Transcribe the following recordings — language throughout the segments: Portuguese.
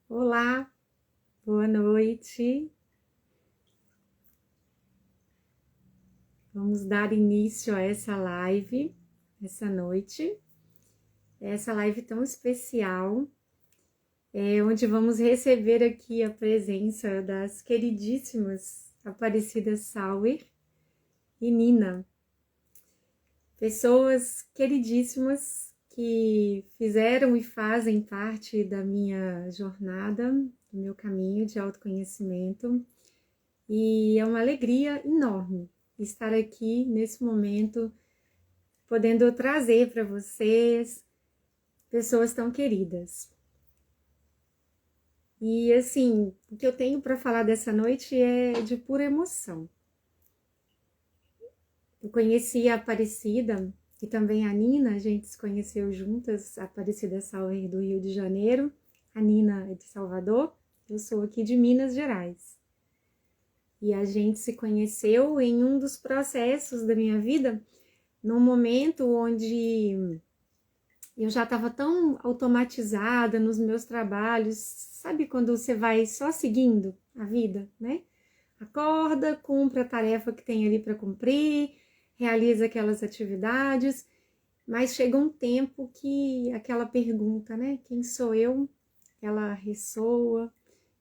Olá, boa noite. Vamos dar início a essa live, essa noite. Essa live tão especial, onde vamos receber aqui a presença das queridíssimas Aparecida Sauer e Nina. Pessoas queridíssimas que fizeram e fazem parte da minha jornada, do meu caminho de autoconhecimento. E é uma alegria enorme estar aqui nesse momento, podendo trazer para vocês pessoas tão queridas. E assim, o que eu tenho para falar dessa noite é de pura emoção. Eu conheci a Aparecida e também a Nina, a gente se conheceu juntas, a Aparecida Sauer do Rio de Janeiro, a Nina é de Salvador, eu sou aqui de Minas Gerais. E a gente se conheceu em um dos processos da minha vida, num momento onde eu já estava tão automatizada nos meus trabalhos, sabe quando você vai só seguindo a vida, né? Acorda, cumpre a tarefa que tem ali para cumprir, realiza aquelas atividades, mas chega um tempo que aquela pergunta, né? Quem sou eu? Ela ressoa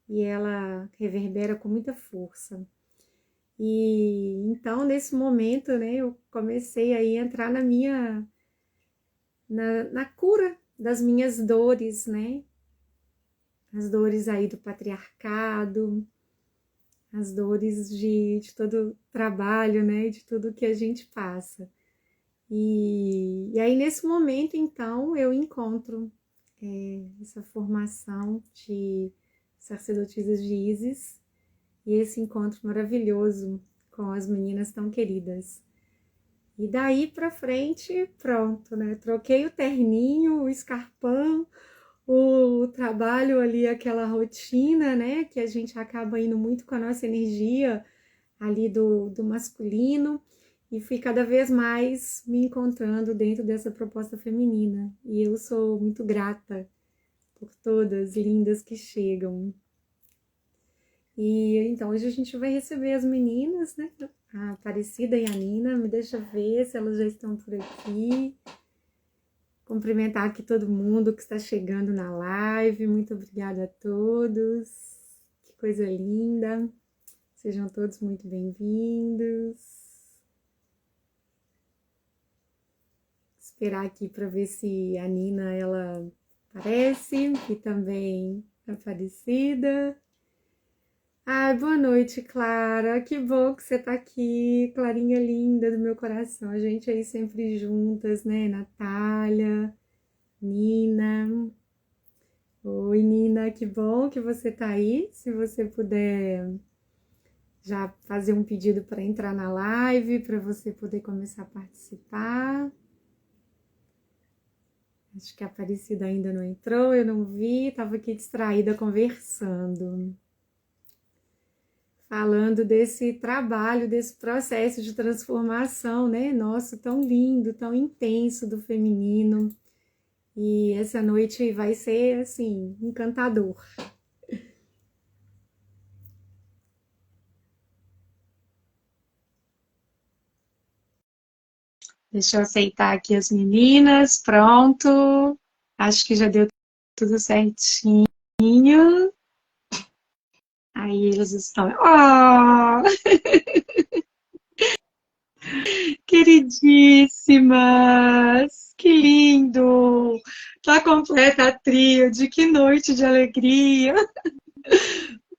e ela reverbera com muita força. E então, nesse momento, né, eu comecei a entrar na cura das minhas dores, né? As dores aí do patriarcado, as dores de todo o trabalho, né? De tudo que a gente passa. E aí, nesse momento, então, eu encontro essa formação de sacerdotisas de Isis e esse encontro maravilhoso com as meninas tão queridas. E daí pra frente, pronto, né? Troquei o terninho, o escarpão, o trabalho ali, aquela rotina, né? Que a gente acaba indo muito com a nossa energia ali do masculino e fui cada vez mais me encontrando dentro dessa proposta feminina. E eu sou muito grata por todas lindas que chegam. E então hoje a gente vai receber as meninas, né? A Aparecida e a Nina. Me deixa ver se elas já estão por aqui. Cumprimentar aqui todo mundo que está chegando na live. Muito obrigada a todos. Que coisa linda. Sejam todos muito bem-vindos. Esperar aqui para ver se a Nina ela aparece e também a Aparecida. Ai, boa noite, Clara. Que bom que você tá aqui, Clarinha linda do meu coração. A gente aí sempre juntas, né? Natália, Nina. Oi, Nina, que bom que você tá aí. Se você puder já fazer um pedido para entrar na live, para você poder começar a participar. Acho que a Aparecida ainda não entrou, eu não vi, estava aqui distraída conversando. Falando desse trabalho, desse processo de transformação, né? Nossa, tão lindo, tão intenso do feminino. E essa noite vai ser, assim, encantador. Deixa eu aceitar aqui as meninas, pronto. Acho que já deu tudo certinho. Aí eles estão. Oh, queridíssimas! Que lindo! Tá completa a tríade, que noite de alegria!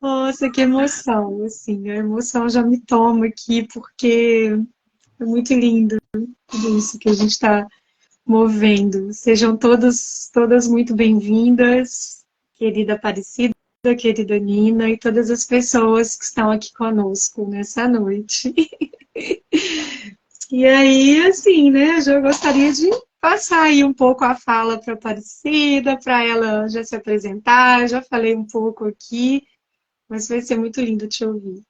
Nossa, que emoção! Assim, a emoção já me toma aqui, porque é muito lindo tudo isso que a gente está movendo. Sejam todas muito bem-vindas, querida Aparecida, querida Nina e todas as pessoas que estão aqui conosco nessa noite. E aí, assim, né, eu já gostaria de passar aí um pouco a fala para a Aparecida, para ela já se apresentar. Já falei um pouco aqui, mas vai ser muito lindo te ouvir.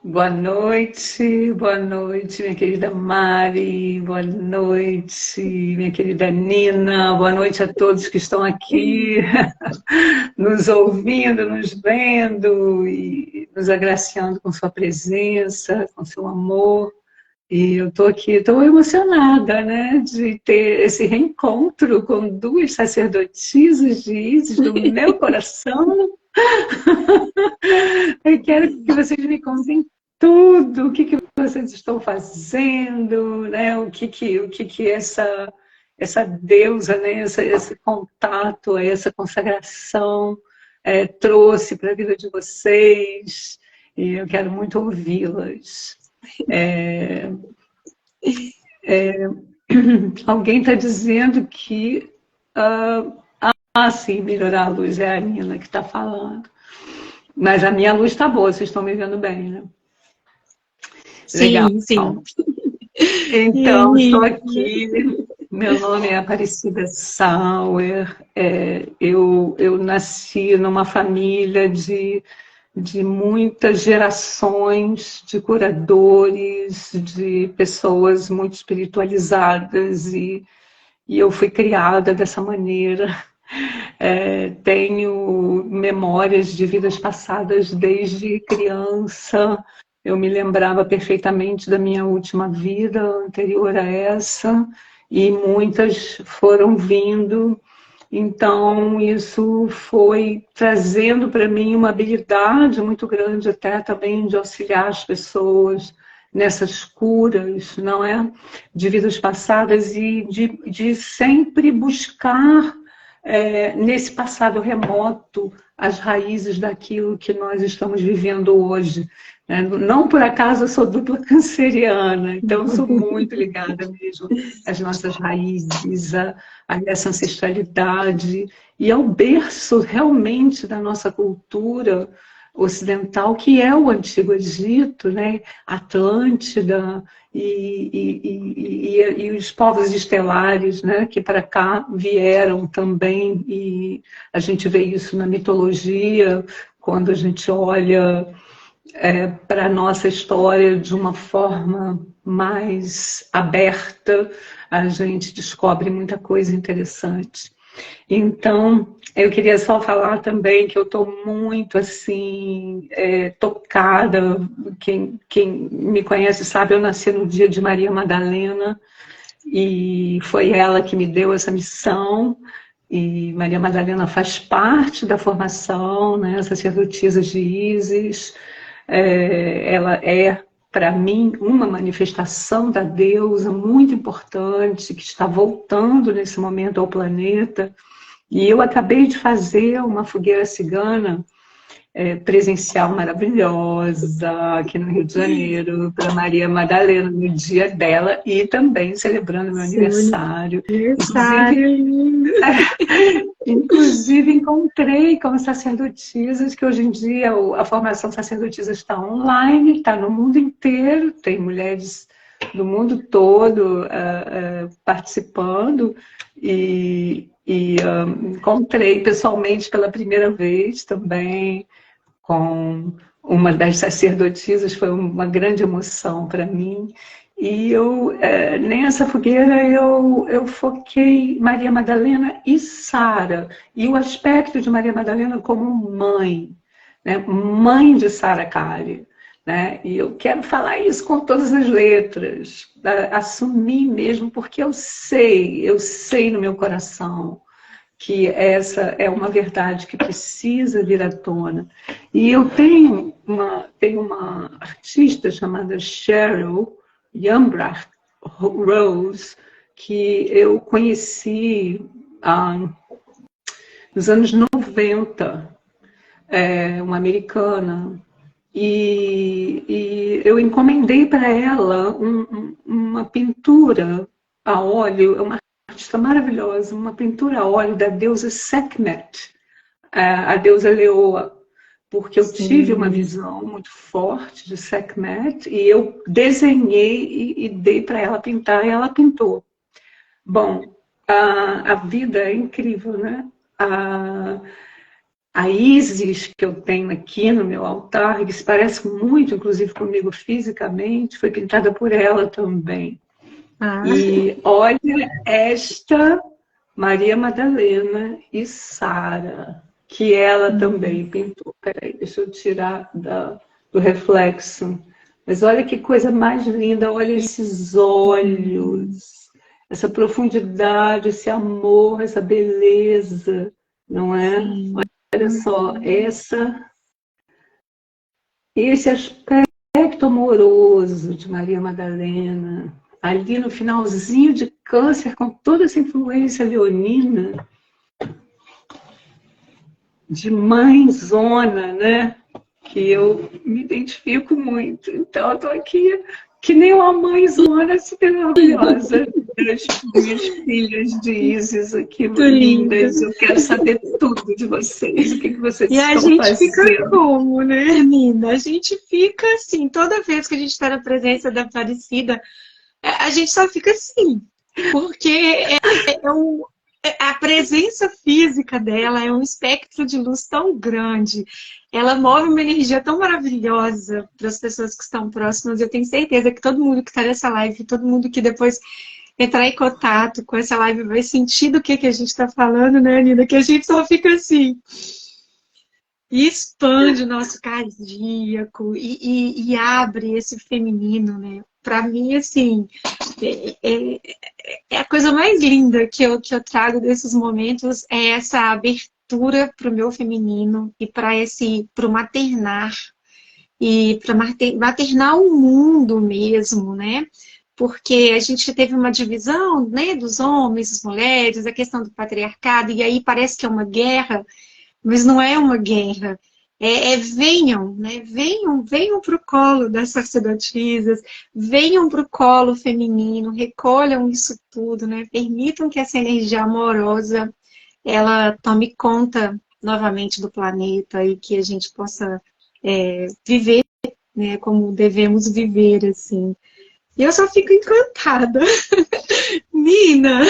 boa noite, minha querida Mari, boa noite, minha querida Nina, boa noite a todos que estão aqui nos ouvindo, nos vendo e nos agraciando com sua presença, com seu amor. E eu estou aqui, estou emocionada, né, de ter esse reencontro com duas sacerdotisas de Isis do meu coração. Eu quero que vocês me contem tudo, o que que vocês estão fazendo, né? O que essa deusa, né? Esse contato, essa consagração trouxe para a vida de vocês. E eu quero muito ouvi-las. Alguém está dizendo que sim, melhorar a luz é a Nina que está falando. Mas a minha luz está boa, vocês estão me vendo bem, né? Legal. Sim, sim. Então, estou aqui. Meu nome é Aparecida Sauer. Eu nasci numa família de muitas gerações de curadores, de pessoas muito espiritualizadas, e eu fui criada dessa maneira. Tenho memórias de vidas passadas desde criança. Eu me lembrava perfeitamente da minha última vida anterior a essa, e muitas foram vindo. Então, isso foi trazendo para mim uma habilidade muito grande, até também de auxiliar as pessoas nessas curas, não é? De vidas passadas, e de sempre buscar nesse passado remoto as raízes daquilo que nós estamos vivendo hoje. Não por acaso eu sou dupla canceriana, então eu sou muito ligada mesmo às nossas raízes, a essa ancestralidade e ao berço realmente da nossa cultura ocidental, que é o Antigo Egito, né? Atlântida e os povos estelares, né? Que para cá vieram também, e a gente vê isso na mitologia, quando a gente olha para a nossa história de uma forma mais aberta, a gente descobre muita coisa interessante. Então, eu queria só falar também que eu estou muito assim tocada. Quem me conhece sabe, eu nasci no dia de Maria Madalena e foi ela que me deu essa missão. E Maria Madalena faz parte da formação, né, sacerdotisa de Ísis. Ela é, para mim, uma manifestação da deusa muito importante, que está voltando nesse momento ao planeta. E eu acabei de fazer uma fogueira cigana presencial maravilhosa aqui no Rio de Janeiro, para Maria Madalena, no dia dela, e também celebrando meu aniversário. Aniversário. Inclusive, encontrei com sacerdotisas, que hoje em dia a formação sacerdotisa está online, está no mundo inteiro, tem mulheres do mundo todo participando, e encontrei pessoalmente pela primeira vez também com uma das sacerdotisas, foi uma grande emoção para mim. E nessa fogueira eu foquei Maria Madalena e Sara, e o aspecto de Maria Madalena como mãe, né? Mãe de Sara Kali. Né? E eu quero falar isso com todas as letras, assumir mesmo, porque eu sei no meu coração que essa é uma verdade que precisa vir à tona. E eu tenho uma artista chamada Cheryl Yambracht Rose, que eu conheci nos anos 90, uma americana, e eu encomendei para ela uma pintura a óleo, uma artista maravilhosa, uma pintura a óleo da deusa Sekhmet, a deusa leoa, porque eu tive uma visão muito forte de Sekhmet, e eu desenhei e dei para ela pintar, e ela pintou. Bom, a vida é incrível, né? A Isis, que eu tenho aqui no meu altar, que se parece muito, inclusive, comigo fisicamente, foi pintada por ela também. Ah, E olha esta Maria Madalena e Sara, que ela também pintou. Peraí, deixa eu tirar do reflexo. Mas olha que coisa mais linda, olha esses olhos, essa profundidade, esse amor, essa beleza, não é? sim. Olha só, esse aspecto amoroso de Maria Madalena, ali no finalzinho de Câncer, com toda essa influência leonina, de mãezona, né? Que eu me identifico muito. Então, eu estou aqui que nem uma mãezona super orgulhosa das minhas filhas de Isis aqui, Muito lindo. lindas. Eu quero saber tudo de vocês. O que vocês E a estão gente fica fazendo? como, né, Nina? A gente fica assim, toda vez que a gente está na presença da Aparecida, a gente só fica assim, porque a presença física dela é um espectro de luz tão grande, ela move uma energia tão maravilhosa para as pessoas que estão próximas. Eu tenho certeza que todo mundo que está nessa live, todo mundo que depois entrar em contato com essa live vai sentir do que a gente está falando, né, Nina? Que a gente só fica assim. E expande o nosso cardíaco e abre esse feminino, né? Para mim, assim, é a coisa mais linda que eu trago desses momentos é essa abertura para o meu feminino e para o maternar e para maternar o mundo mesmo, né? Porque a gente teve uma divisão, né, dos homens, das mulheres, a questão do patriarcado, e aí parece que é uma guerra, mas não é uma guerra. Venham, né? Venham para o colo das sacerdotisas, venham para o colo feminino, recolham isso tudo, né? Permitam que essa energia amorosa ela tome conta novamente do planeta e que a gente possa viver, né? Como devemos viver, assim. E eu só fico encantada. Nina!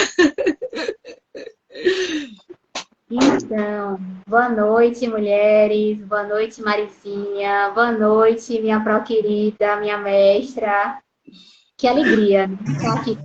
Então, boa noite, mulheres. Boa noite, Maricinha. Boa noite, minha pró-querida, minha mestra. Que alegria, né, estar aqui.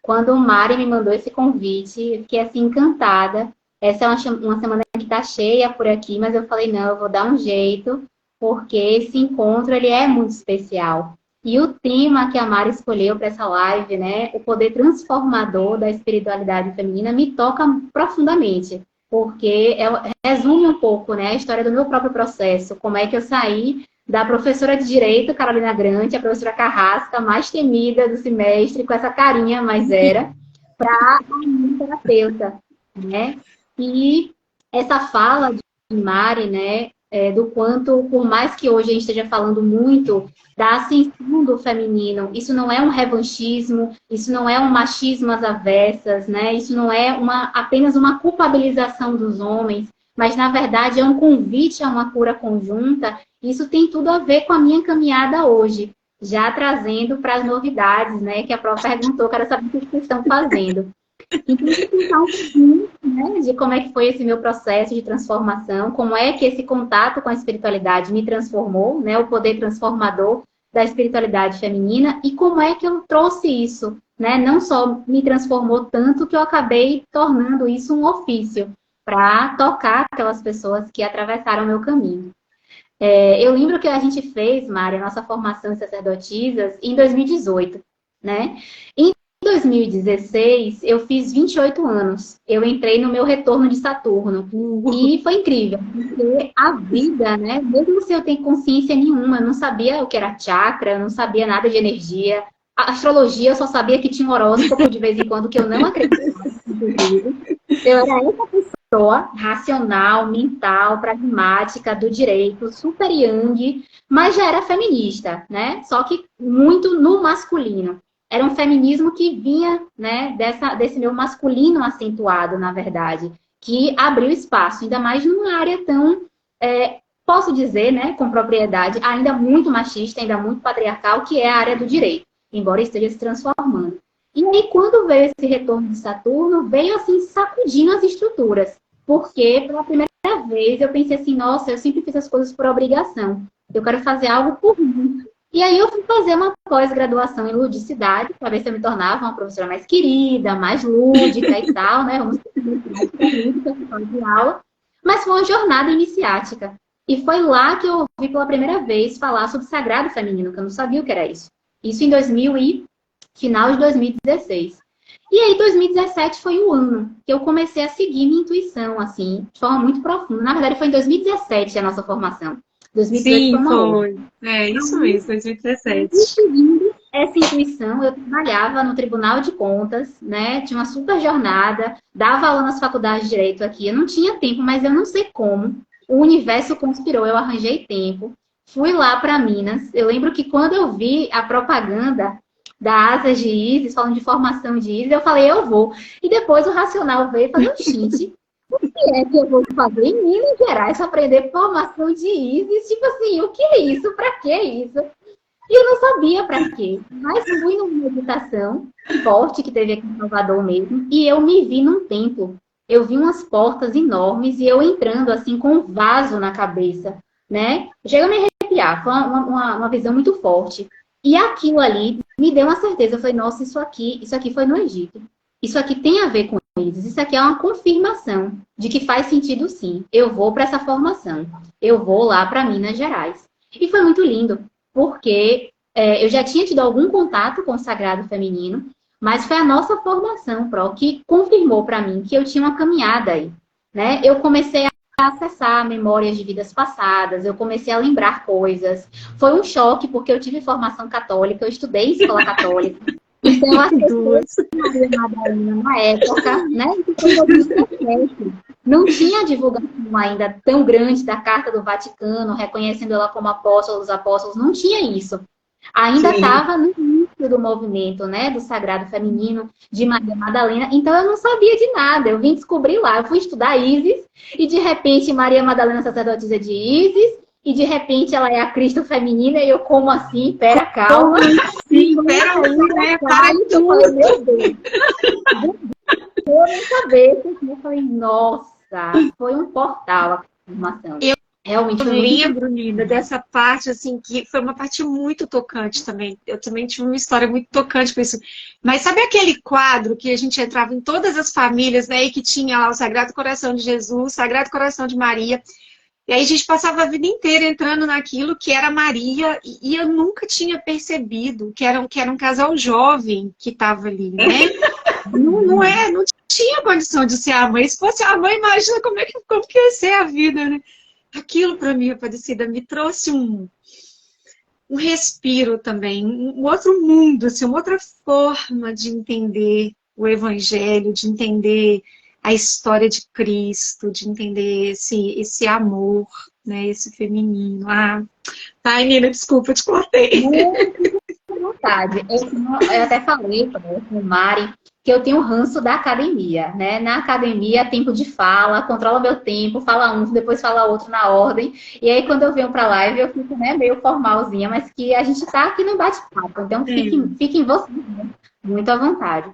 Quando o Mari me mandou esse convite, eu fiquei assim encantada. Essa é uma semana que está cheia por aqui, mas eu falei, não, eu vou dar um jeito, porque esse encontro ele é muito especial. E o tema que a Mari escolheu para essa live, né, o poder transformador da espiritualidade feminina, me toca profundamente, porque resume um pouco, né, a história do meu próprio processo, como é que eu saí da professora de Direito, Carolina Grande, a professora carrasca, mais temida do semestre, com essa carinha mais era, para a minha terapeuta, né? E essa fala de Mari, né, do quanto, por mais que hoje a gente esteja falando muito da ascensão do feminino, isso não é um revanchismo, isso não é um machismo às avessas, né? Isso não é apenas uma culpabilização dos homens, mas, na verdade, é um convite a uma cura conjunta. Isso tem tudo a ver com a minha caminhada hoje, já trazendo para as novidades, né? Que a Pró perguntou, quero saber o que vocês estão fazendo. Então, eu vou contar um pouquinho, né, de como é que foi esse meu processo de transformação, como é que esse contato com a espiritualidade me transformou, né? O poder transformador da espiritualidade feminina, e como é que eu trouxe isso, né? Não só me transformou tanto que eu acabei tornando isso um ofício para tocar aquelas pessoas que atravessaram o meu caminho. Eu lembro que a gente fez, Mari, a nossa formação em sacerdotisas em 2018, né? Em 2016, eu fiz 28 anos. Eu entrei no meu retorno de Saturno. E foi incrível, porque a vida, né? Mesmo sem eu ter consciência nenhuma, eu não sabia o que era chakra, eu não sabia nada de energia. A astrologia, eu só sabia que tinha um horóscopo de vez em quando, que eu não acredito. Eu era essa pessoa racional, mental, pragmática, do direito, super yang, mas já era feminista, né? Só que muito no masculino. Era um feminismo que vinha, né, desse meu masculino acentuado, na verdade, que abriu espaço, ainda mais numa área tão, posso dizer, né, com propriedade, ainda muito machista, ainda muito patriarcal, que é a área do direito, embora esteja se transformando. E aí, quando veio esse retorno de Saturno, veio assim sacudindo as estruturas, porque pela primeira primeira vez eu pensei assim, nossa, eu sempre fiz as coisas por obrigação. Eu quero fazer algo por mim. E aí eu fui fazer uma pós-graduação em ludicidade, para ver se eu me tornava uma professora mais querida, mais lúdica e tal, né? Vamos de aula. Mas foi uma jornada iniciática. E foi lá que eu ouvi pela primeira vez falar sobre sagrado feminino, que eu não sabia o que era isso. Isso em 2000 e final de 2016. E aí 2017 foi o ano que eu comecei a seguir minha intuição, assim, de forma muito profunda. Na verdade, foi em 2017 a nossa formação. 2018 Sim, foi uma outra. foi. É, isso mesmo, 2017. Seguindo essa intuição, eu trabalhava no Tribunal de Contas, né? Tinha uma super jornada, dava aula nas faculdades de Direito aqui. Eu não tinha tempo, mas eu não sei como. O universo conspirou, eu arranjei tempo. Fui lá para Minas. Eu lembro que quando eu vi a propaganda da Asas de Isis, falando de formação de Isis, eu falei, eu vou. E depois o racional veio e falou, gente, o que é que eu vou fazer em Minas Gerais para aprender formação de ISIS? Tipo assim, o que é isso? Para que isso? E eu não sabia para quê. Mas fui numa meditação forte que teve aqui em Salvador mesmo, e eu me vi num templo. Eu vi umas portas enormes e eu entrando assim com um vaso na cabeça, né? Chega a me arrepiar, foi uma visão muito forte. E aquilo ali me deu uma certeza. Eu falei, nossa, isso aqui foi no Egito. Isso aqui tem a ver com eles. Isso aqui é uma confirmação de que faz sentido sim. Eu vou para essa formação. Eu vou lá para Minas Gerais. E foi muito lindo, porque eu já tinha tido algum contato com o sagrado feminino, mas foi a nossa formação, Pro, que confirmou para mim que eu tinha uma caminhada aí, né? Eu comecei a acessar memórias de vidas passadas, eu comecei a lembrar coisas. Foi um choque, porque eu tive formação católica, eu estudei em escola católica. Então, eu acessei Maria Madalena na época, né? Que foi 2017. Não tinha divulgação ainda tão grande da Carta do Vaticano, reconhecendo ela como apóstola dos apóstolos, não tinha isso. Ainda estava no início do movimento, né, do sagrado feminino de Maria Madalena, então eu não sabia de nada, eu vim descobrir lá, eu fui estudar Isis, e de repente Maria Madalena sacerdotisa de Isis, e de repente ela é a Cristo feminina, e eu como assim? Pera, calma. Sim, pera, eu falei, meu Deus. Eu nem sabia, eu falei, nossa, foi um portal a formação. Realmente Eu lembro, Nina, dessa parte, assim, que foi uma parte muito tocante também. Eu também tive uma história muito tocante com isso. Mas sabe aquele quadro que a gente entrava em todas as famílias, né, e que tinha lá o Sagrado Coração de Jesus, Sagrado Coração de Maria, e aí a gente passava a vida inteira entrando naquilo que era Maria, e eu nunca tinha percebido que era um casal jovem que estava ali, né? Não tinha condição de ser a mãe. Se fosse a mãe, imagina como que ia ser a vida, né? Aquilo para mim, Aparecida, me trouxe um respiro também, um outro mundo, assim, uma outra forma de entender o Evangelho, de entender a história de Cristo, de entender esse amor, né, esse feminino. Ai, Nina, desculpa, eu te cortei. Muito vontade. Eu até falei com o Mari que eu tenho ranço da academia, né? Na academia, tempo de fala, controla meu tempo, fala um, depois fala outro na ordem. E aí, quando eu venho pra live, eu fico, né, meio formalzinha, mas que a gente tá aqui no bate-papo. Então, fiquem vocês, né? Muito à vontade.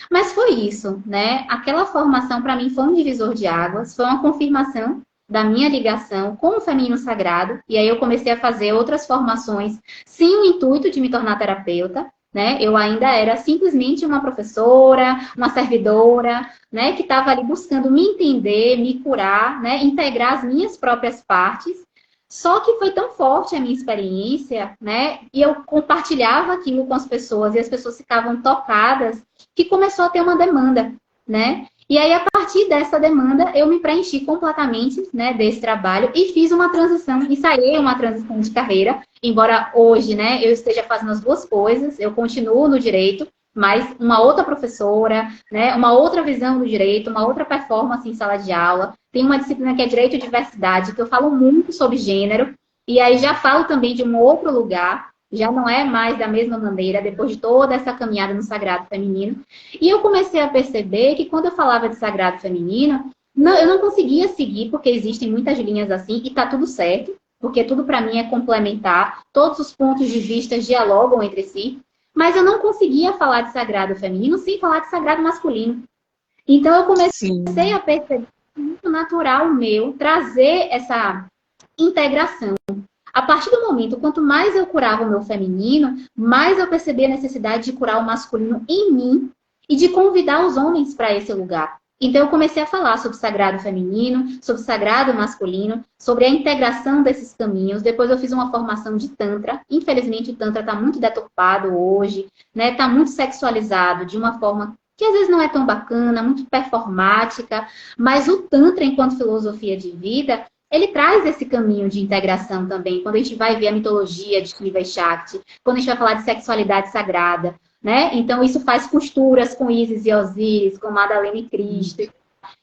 Mas foi isso, né? Aquela formação, para mim, foi um divisor de águas, foi uma confirmação da minha ligação com o feminino sagrado. E aí eu comecei a fazer outras formações sem o intuito de me tornar terapeuta, né? Eu ainda era simplesmente uma professora, uma servidora, né? Que estava ali buscando me entender, me curar, né? Integrar as minhas próprias partes. Só que foi tão forte a minha experiência, né? E eu compartilhava aquilo com as pessoas e as pessoas ficavam tocadas, que começou a ter uma demanda, né? E aí, a partir dessa demanda, eu me preenchi completamente, né, desse trabalho e fiz uma transição, ensaiei uma transição de carreira, embora hoje, né, eu esteja fazendo as duas coisas, eu continuo no direito, mas uma outra professora, né, uma outra visão do direito, uma outra performance em sala de aula. Tem uma disciplina que é Direito e Diversidade, que eu falo muito sobre gênero, e aí já falo também de um outro lugar, já não é mais da mesma maneira, depois de toda essa caminhada no sagrado feminino. E eu comecei a perceber que quando eu falava de sagrado feminino, eu não conseguia seguir, porque existem muitas linhas assim, e tá tudo certo, porque tudo para mim é complementar, todos os pontos de vista dialogam entre si, mas eu não conseguia falar de sagrado feminino sem falar de sagrado masculino. Então eu comecei a perceber muito natural meu trazer essa integração. A partir do momento, quanto mais eu curava o meu feminino, mais eu percebia a necessidade de curar o masculino em mim e de convidar os homens para esse lugar. Então, eu comecei a falar sobre o sagrado feminino, sobre o sagrado masculino, sobre a integração desses caminhos. Depois eu fiz uma formação de Tantra. Infelizmente, o Tantra está muito deturpado hoje, né? Está muito sexualizado de uma forma que às vezes não é tão bacana, muito performática. Mas o Tantra, enquanto filosofia de vida, ele traz esse caminho de integração também. Quando a gente vai ver a mitologia de Shiva e Shakti, quando a gente vai falar de sexualidade sagrada, né? Então, isso faz costuras com Isis e Osíris, com Madalena e Cristo.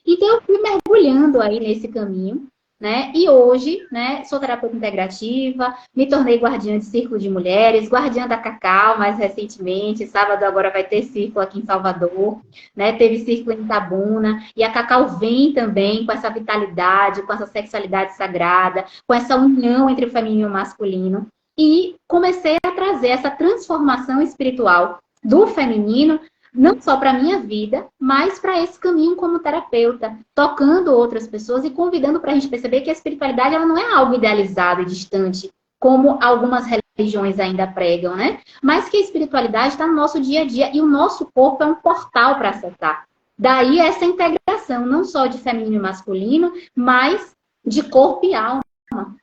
Então, eu fui mergulhando aí nesse caminho, né? E hoje, né, sou terapeuta integrativa, me tornei guardiã de círculo de mulheres, guardiã da Cacau, mais recentemente. Sábado agora vai ter círculo aqui em Salvador, né? Teve círculo em Itabuna. E a Cacau vem também com essa vitalidade, com essa sexualidade sagrada, com essa união entre o feminino e o masculino. E comecei a trazer essa transformação espiritual do feminino, não só para a minha vida, mas para esse caminho como terapeuta, tocando outras pessoas e convidando para a gente perceber que a espiritualidade ela não é algo idealizado e distante, como algumas religiões ainda pregam, né? Mas que a espiritualidade está no nosso dia a dia e o nosso corpo é um portal para acessar. Daí essa integração, não só de feminino e masculino, mas de corpo e alma.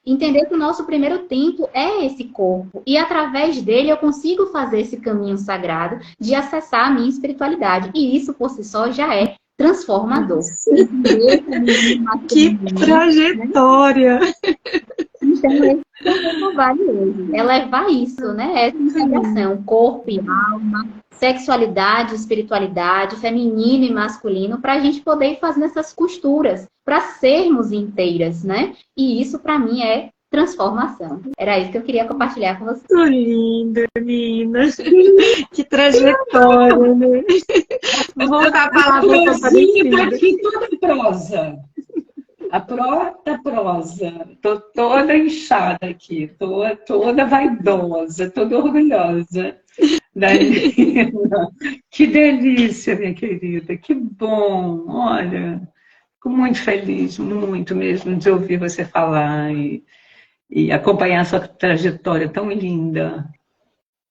Entender que o nosso primeiro templo é esse corpo. E através dele eu consigo fazer esse caminho sagrado de acessar a minha espiritualidade. E isso por si só já é transformador. Que trajetória! Então, esse é o meu trabalho hoje. É levar isso, né? Essa integração, corpo e alma, sexualidade, espiritualidade, feminino e masculino, para a gente poder ir fazendo essas costuras, para sermos inteiras, né? E isso, para mim, é transformação. Era isso que eu queria compartilhar com vocês. Muito linda, Nina. Que trajetória, né? Vou voltar a palavra para tá aqui toda prosa. A própria prosa. Tô toda inchada aqui, tô toda vaidosa, toda orgulhosa da Nina. Que delícia, minha querida, que bom. Olha, fico muito feliz, muito mesmo, de ouvir você falar e acompanhar a sua trajetória tão linda.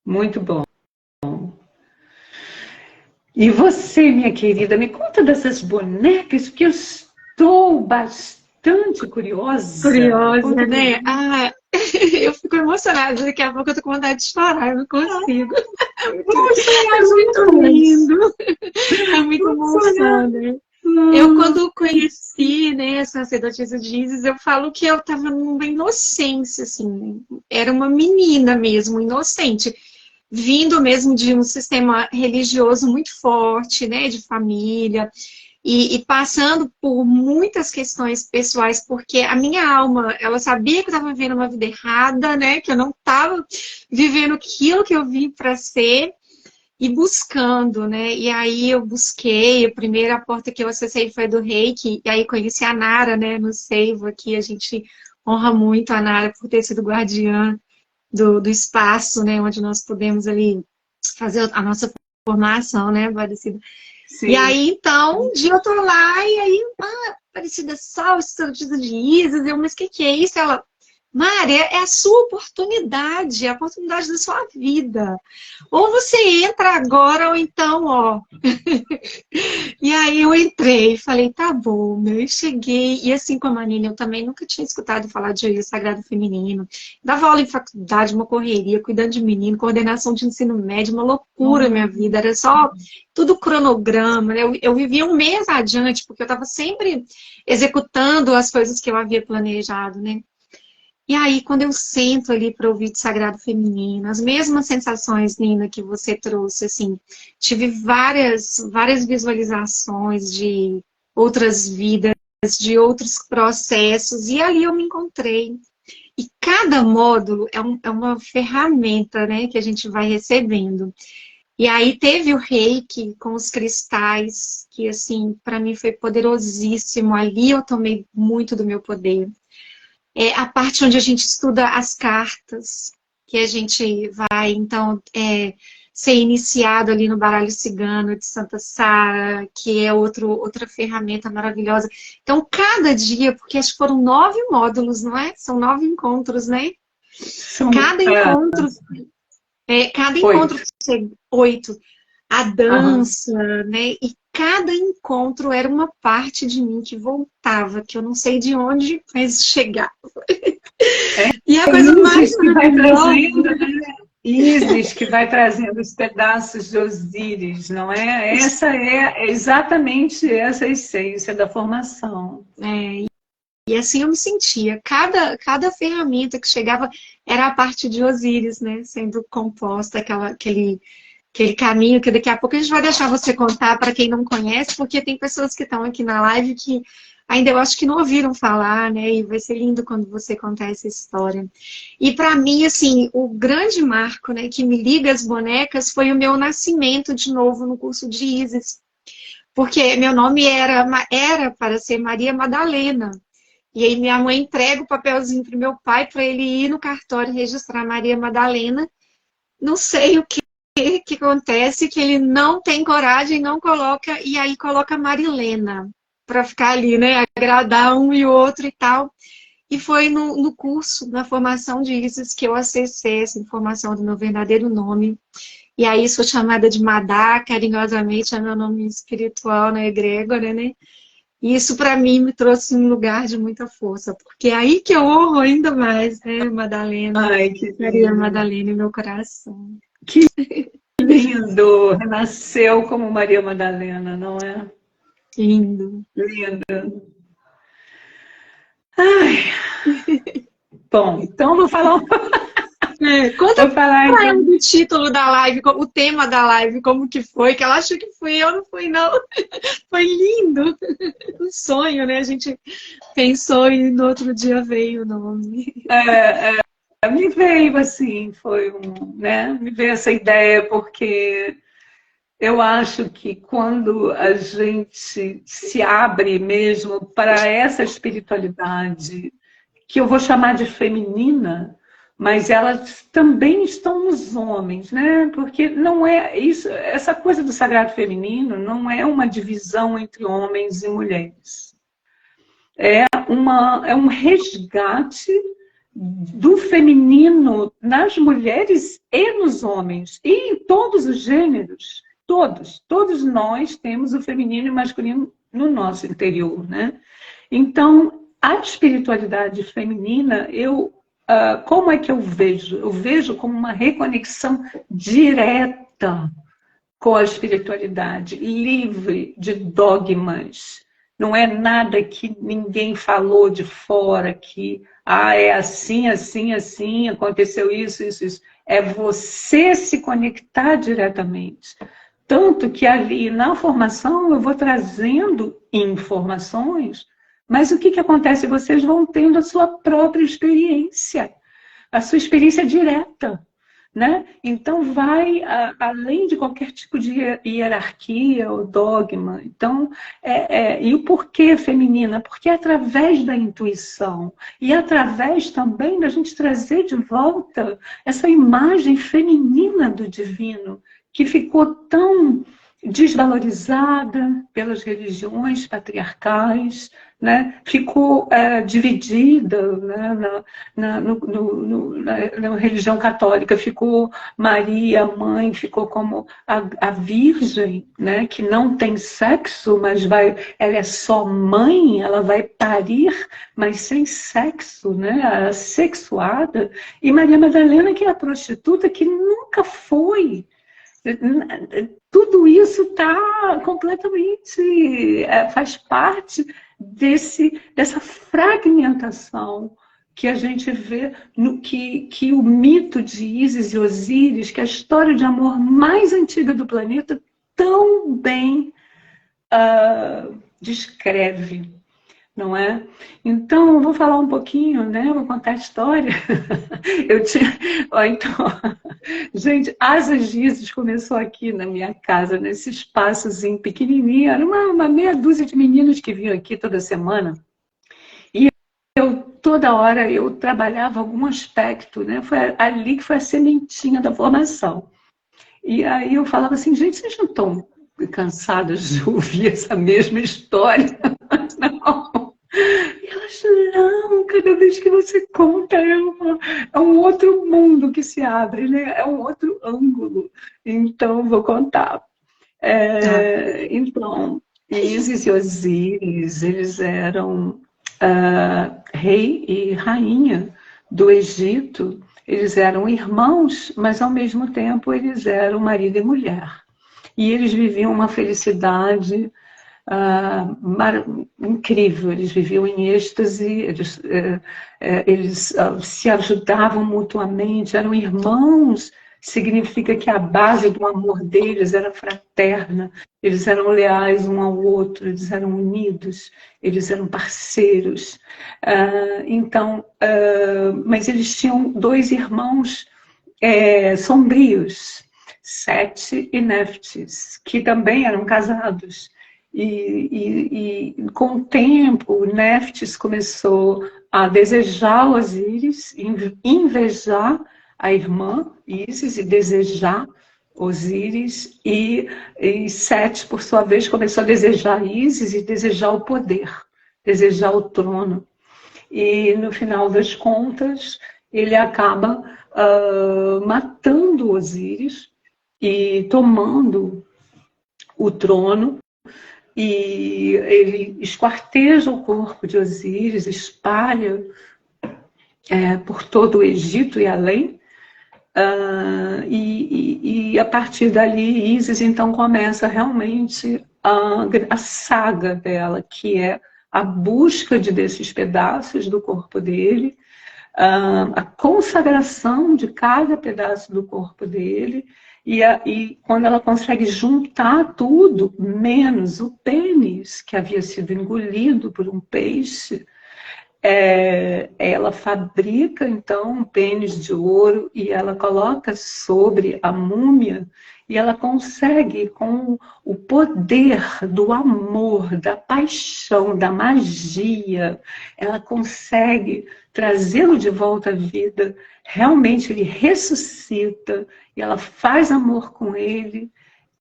Muito bom. E você, minha querida, me conta dessas bonecas, porque eu estou bastante curiosa. Curiosa, né? Ah, eu fico emocionada. Daqui a pouco eu tô com vontade de chorar, eu não consigo. É muito lindo. É muito emocionante. Eu, quando conheci, né, essa sacerdotisa de Isis, eu falo que eu tava numa inocência, assim. Era uma menina mesmo, inocente. Vindo mesmo de um sistema religioso muito forte, né, de família. E passando por muitas questões pessoais, porque a minha alma, ela sabia que eu estava vivendo uma vida errada, né? Que eu não estava vivendo aquilo que eu vim para ser e buscando, né? E aí eu busquei, a primeira porta que eu acessei foi do Reiki, e aí conheci a Nara, né? No Seivo aqui, a gente honra muito a Nara por ter sido guardiã do espaço, né? Onde nós podemos ali fazer a nossa formação, né, Aparecida? Sim. E aí, então, um dia eu tô lá e aí, Aparecida Sol, sacerdotisa de Isis, eu, mas o que é isso? Ela, Mari, é a sua oportunidade, é a oportunidade da sua vida. Ou você entra agora, ou então, ó. E aí eu entrei, falei, tá bom, meu, e cheguei. E assim como a Nina, eu também nunca tinha escutado falar de yoga sagrado feminino. Dava aula em faculdade, uma correria, cuidando de menino, coordenação de ensino médio, uma loucura minha vida. Era só tudo cronograma, né? Eu vivia um mês adiante, porque eu estava sempre executando as coisas que eu havia planejado, né? E aí, quando eu sento ali para ouvir de sagrado feminino, as mesmas sensações, Nina, que você trouxe, assim, tive várias visualizações de outras vidas, de outros processos, e ali eu me encontrei. E cada módulo é uma ferramenta, né, que a gente vai recebendo. E aí teve o Reiki com os cristais, que, assim, para mim foi poderosíssimo. Ali eu tomei muito do meu poder. É a parte onde a gente estuda as cartas, que a gente vai, então, ser iniciado ali no baralho cigano de Santa Sara, que é outra ferramenta maravilhosa. Então, cada dia, porque acho que foram 9 módulos, não é? São 9 encontros, né? Cada encontro, cada encontro, 8, a dança, né? E cada encontro era uma parte de mim que voltava, que eu não sei de onde, mas chegava. E a coisa mais maravilhosa... Isis que vai trazendo os pedaços de Osíris, não é? Essa é exatamente essa essência da formação. E assim eu me sentia. Cada ferramenta que chegava era a parte de Osíris, né? Sendo composta, aquele caminho que daqui a pouco a gente vai deixar você contar para quem não conhece, porque tem pessoas que estão aqui na live que ainda eu acho que não ouviram falar, né? E vai ser lindo quando você contar essa história. E para mim, assim, o grande marco, né, que me liga às bonecas foi o meu nascimento de novo no curso de Isis. Porque meu nome era para ser Maria Madalena. E aí minha mãe entrega o papelzinho para o meu pai para ele ir no cartório registrar Maria Madalena. Não sei o que acontece, que ele não tem coragem, não coloca, e aí coloca Marilena, para ficar ali, né, agradar um e outro e tal. E foi no curso, na formação de Isis, que eu acessei essa informação do meu verdadeiro nome. E aí sou chamada de Madá, carinhosamente é meu nome espiritual na egrégora, né? E isso para mim me trouxe um lugar de muita força, porque é aí que eu honro ainda mais, né, Madalena, Maria Madalena em meu coração. Que lindo! Renasceu como Maria Madalena, não é? Lindo. Lindo. Ai. Bom, então vou falar conta do título da live, o tema da live, como que foi, que ela achou que fui eu, não fui não. Foi lindo. Um sonho, né? A gente pensou e no outro dia veio o nome. Me veio assim, né? Me veio essa ideia porque eu acho que quando a gente se abre mesmo para essa espiritualidade, que eu vou chamar de feminina, mas elas também estão nos homens, né? Porque não é isso, essa coisa do sagrado feminino não é uma divisão entre homens e mulheres. É um resgate do feminino nas mulheres e nos homens, e em todos os gêneros. Todos nós temos o feminino e o masculino no nosso interior, né? Então, a espiritualidade feminina, como é que eu vejo? Eu vejo como uma reconexão direta com a espiritualidade, livre de dogmas. Não é nada que ninguém falou de fora, que é assim, assim, assim, aconteceu isso. É você se conectar diretamente. Tanto que ali na formação eu vou trazendo informações, mas o que acontece? Vocês vão tendo a sua própria experiência, a sua experiência direta, né? Então vai além de qualquer tipo de hierarquia ou dogma. Então, e o porquê feminina? Porque é através da intuição e através também da gente trazer de volta essa imagem feminina do divino, que ficou tão desvalorizada pelas religiões patriarcais, né? Ficou dividida, né? Na religião católica ficou Maria, mãe, ficou como a Virgem, né? Que não tem sexo, mas ela é só mãe, ela vai parir, mas sem sexo, né? A sexuada. E Maria Madalena, que é a prostituta, que nunca foi. Tudo isso está completamente, faz parte dessa fragmentação que a gente vê no que o mito de Ísis e Osíris, que é a história de amor mais antiga do planeta, tão bem descreve, não é? Então, eu vou falar um pouquinho, né? Vou contar a história. Gente, Asas de Ísis começou aqui na minha casa, nesse espaçozinho pequenininho. Era uma meia dúzia de meninos que vinham aqui toda semana. E toda hora eu trabalhava algum aspecto, né? Foi ali que foi a sementinha da formação. E aí eu falava assim, gente, vocês não estão cansadas de ouvir essa mesma história? Não. E elas, não, cada vez que você conta é um outro mundo que se abre, né? É um outro ângulo. Então, vou contar. Ah, Então, Ísis e Osíris, eles eram rei e rainha do Egito. Eles eram irmãos, mas ao mesmo tempo eles eram marido e mulher. E eles viviam uma felicidade incrível, eles viviam em êxtase, eles se ajudavam mutuamente, eram irmãos, significa que a base do amor deles era fraterna, eles eram leais um ao outro, eles eram unidos, eles eram parceiros. Então, mas eles tinham dois irmãos sombrios, Sete e Neftis, que também eram casados. E com o tempo, Neftis começou a desejar Osíris, invejar a irmã Ísis e desejar Osíris, e Sete, por sua vez, começou a desejar Ísis e desejar o poder, desejar o trono. E no final das contas, ele acaba matando Osíris e tomando o trono, e ele esquarteja o corpo de Osíris, espalha por todo o Egito e além, e a partir dali Ísis então começa realmente a saga dela, que é a busca desses pedaços do corpo dele, a consagração de cada pedaço do corpo dele, e quando ela consegue juntar tudo, menos o pênis, que havia sido engolido por um peixe, ela fabrica então um pênis de ouro e ela coloca sobre a múmia, e ela consegue, com o poder do amor, da paixão, da magia, ela consegue trazê-lo de volta à vida. Realmente ele ressuscita e ela faz amor com ele,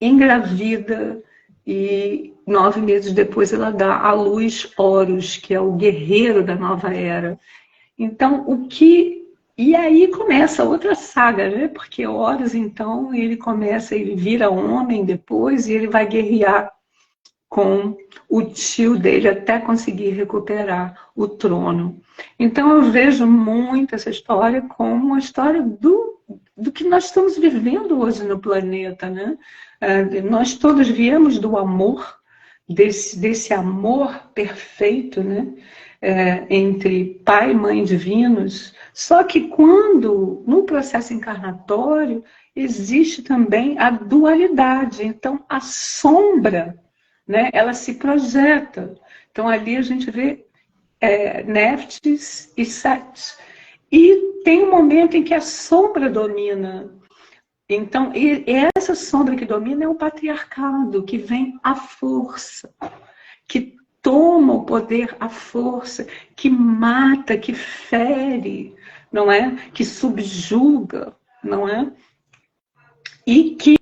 engravida, e 9 meses depois ela dá à luz Horus, que é o guerreiro da nova era. Então, e aí começa outra saga, né? Porque Horus, então, ele vira homem depois e ele vai guerrear com o tio dele até conseguir recuperar o trono. Então eu vejo muito essa história como uma história do que nós estamos vivendo hoje no planeta, né? Nós todos viemos do amor, desse amor perfeito, né? Entre pai e mãe divinos, só que quando, no processo encarnatório, existe também a dualidade, então a sombra, né, ela se projeta. Então ali a gente vê Neftis e Set. E tem um momento em que a sombra domina. Então, e essa sombra que domina é o patriarcado, que vem à força, que toma o poder à força, que mata, que fere, não é? Que subjuga, não é? E que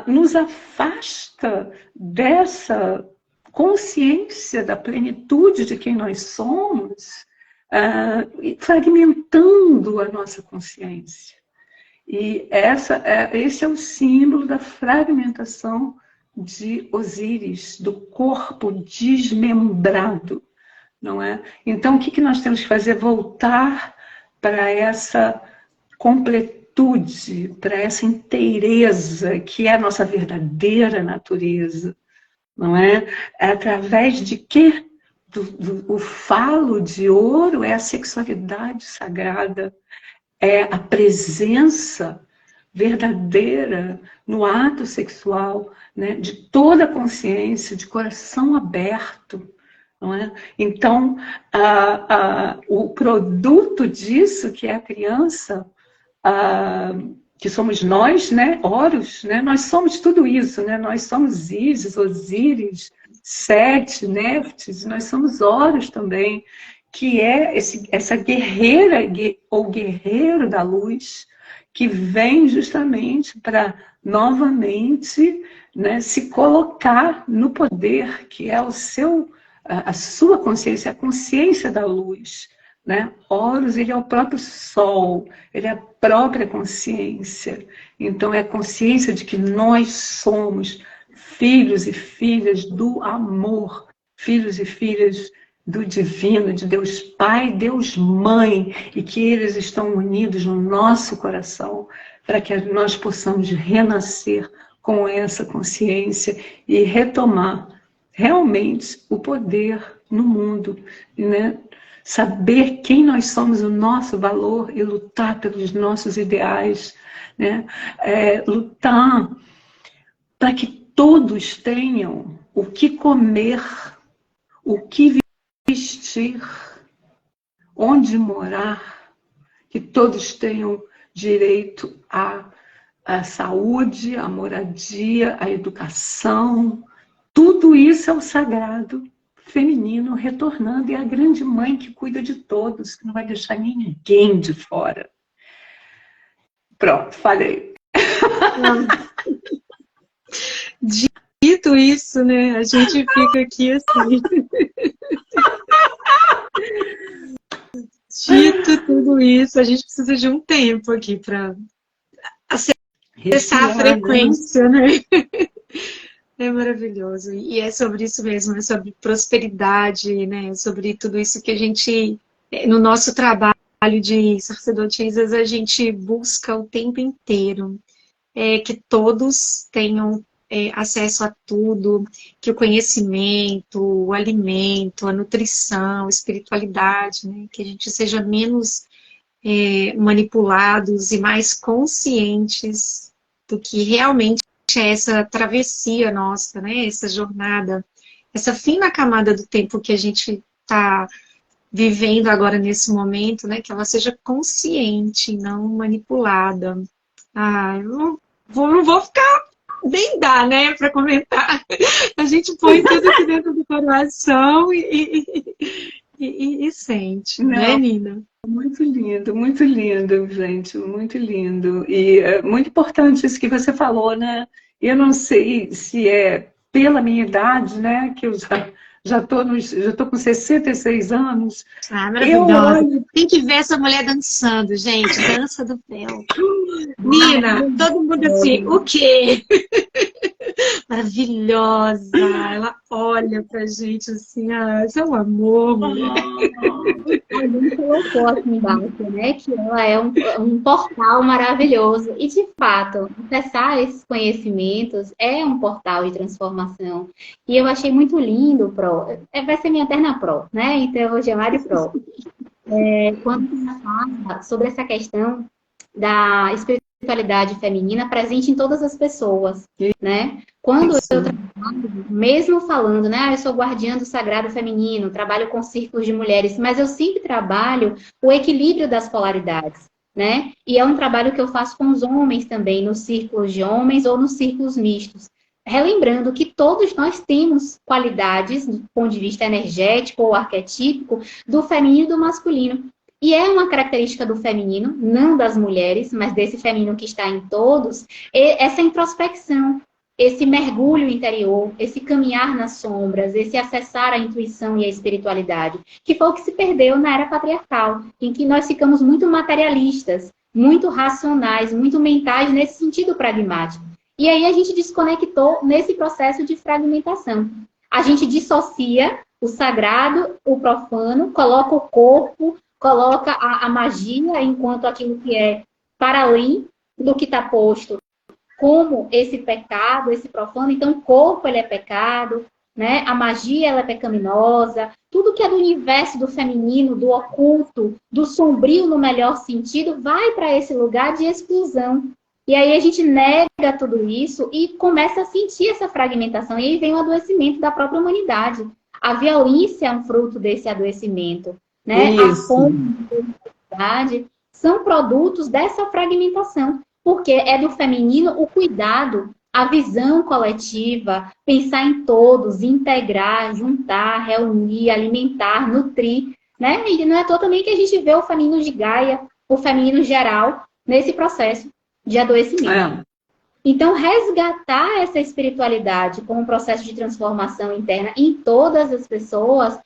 nos afasta dessa consciência da plenitude de quem nós somos, fragmentando a nossa consciência. E esse é o símbolo da fragmentação de Osíris, do corpo desmembrado, não é? Então, o que nós temos que fazer? Voltar para essa completude, para essa inteireza, que é a nossa verdadeira natureza, não é? É através de quê? O falo de ouro é a sexualidade sagrada, é a presença verdadeira no ato sexual, né, de toda a consciência, de coração aberto, não é? Então, o produto disso, que é a criança, que somos nós, né, Horus, né, nós somos tudo isso, né, nós somos Ísis, Osíris, Sete, Neftis, nós somos Horus também, que é essa guerreira ou guerreiro da luz, que vem justamente para novamente, né, se colocar no poder que é a sua consciência, a consciência da luz. Né? Horus, ele é o próprio sol, ele é a própria consciência. Então, é a consciência de que nós somos filhos e filhas do amor, filhos e filhas do divino, de Deus Pai, Deus Mãe, e que eles estão unidos no nosso coração para que nós possamos renascer com essa consciência e retomar realmente o poder no mundo, né? Saber quem nós somos, o nosso valor e lutar pelos nossos ideais, né? Lutar para que todos tenham o que comer, o que vestir, onde morar, que todos tenham direito à saúde, à moradia, à educação. Tudo isso é o sagrado feminino retornando, e a grande mãe que cuida de todos, que não vai deixar ninguém de fora. Pronto, falei. Dito isso, né? A gente fica aqui assim. Dito tudo isso, a gente precisa de um tempo aqui para acessar a frequência, né? É maravilhoso. E é sobre isso mesmo, é sobre prosperidade, né? É sobre tudo isso que a gente, no nosso trabalho de sacerdotisas, a gente busca o tempo inteiro. Que todos tenham acesso a tudo, que o conhecimento, o alimento, a nutrição, a espiritualidade, né? Que a gente seja menos manipulados e mais conscientes do que realmente é essa travessia nossa, né? Essa jornada, essa fina camada do tempo que a gente está vivendo agora nesse momento, né? Que ela seja consciente, não manipulada. Eu não vou ficar, nem dá, né, para comentar. A gente põe tudo aqui dentro do coração e sente, não, né, Nina? Muito lindo, gente, muito lindo. E é muito importante isso que você falou, né? Eu não sei se é pela minha idade, né, que eu já tô com 66 anos. Maravilhosa. Tem que ver essa mulher dançando, gente. Dança do véu. Nina, todo mundo assim, o quê? Maravilhosa. Ela olha pra gente assim, isso é um amor, mulher. A gente colocou aqui embaixo, né, que ela é um portal maravilhoso. E, de fato, acessar esses conhecimentos é um portal de transformação. E eu achei muito lindo, Pro. Vai ser minha eterna Pro, né? Então eu vou chamar de Pro. Quando você fala sobre essa questão da espiritualidade feminina presente em todas as pessoas, né? Quando eu trabalho, mesmo falando, né, eu sou guardiã do sagrado feminino, trabalho com círculos de mulheres, mas eu sempre trabalho o equilíbrio das polaridades, né? E é um trabalho que eu faço com os homens também, nos círculos de homens ou nos círculos mistos. Relembrando que todos nós temos qualidades, do ponto de vista energético ou arquetípico, do feminino e do masculino. E é uma característica do feminino, não das mulheres, mas desse feminino que está em todos, essa introspecção, esse mergulho interior, esse caminhar nas sombras, esse acessar a intuição e a espiritualidade, que foi o que se perdeu na era patriarcal, em que nós ficamos muito materialistas, muito racionais, muito mentais nesse sentido pragmático. E aí a gente desconectou nesse processo de fragmentação. A gente dissocia o sagrado, o profano, coloca o corpo, coloca a magia enquanto aquilo que é para além do que está posto, como esse pecado, esse profano. Então, o corpo ele é pecado, né? A magia ela é pecaminosa, tudo que é do universo do feminino, do oculto, do sombrio no melhor sentido, vai para esse lugar de exclusão. E aí a gente nega tudo isso e começa a sentir essa fragmentação. E aí vem o adoecimento da própria humanidade. A violência é um fruto desse adoecimento, né? A fome, a necessidade, são produtos dessa fragmentação. Porque é do feminino o cuidado, a visão coletiva, pensar em todos, integrar, juntar, reunir, alimentar, nutrir. né? E não é à toa também que a gente vê o feminino de Gaia, o feminino geral, nesse processo de adoecimento. Então, resgatar essa espiritualidade como um processo de transformação interna em todas as pessoas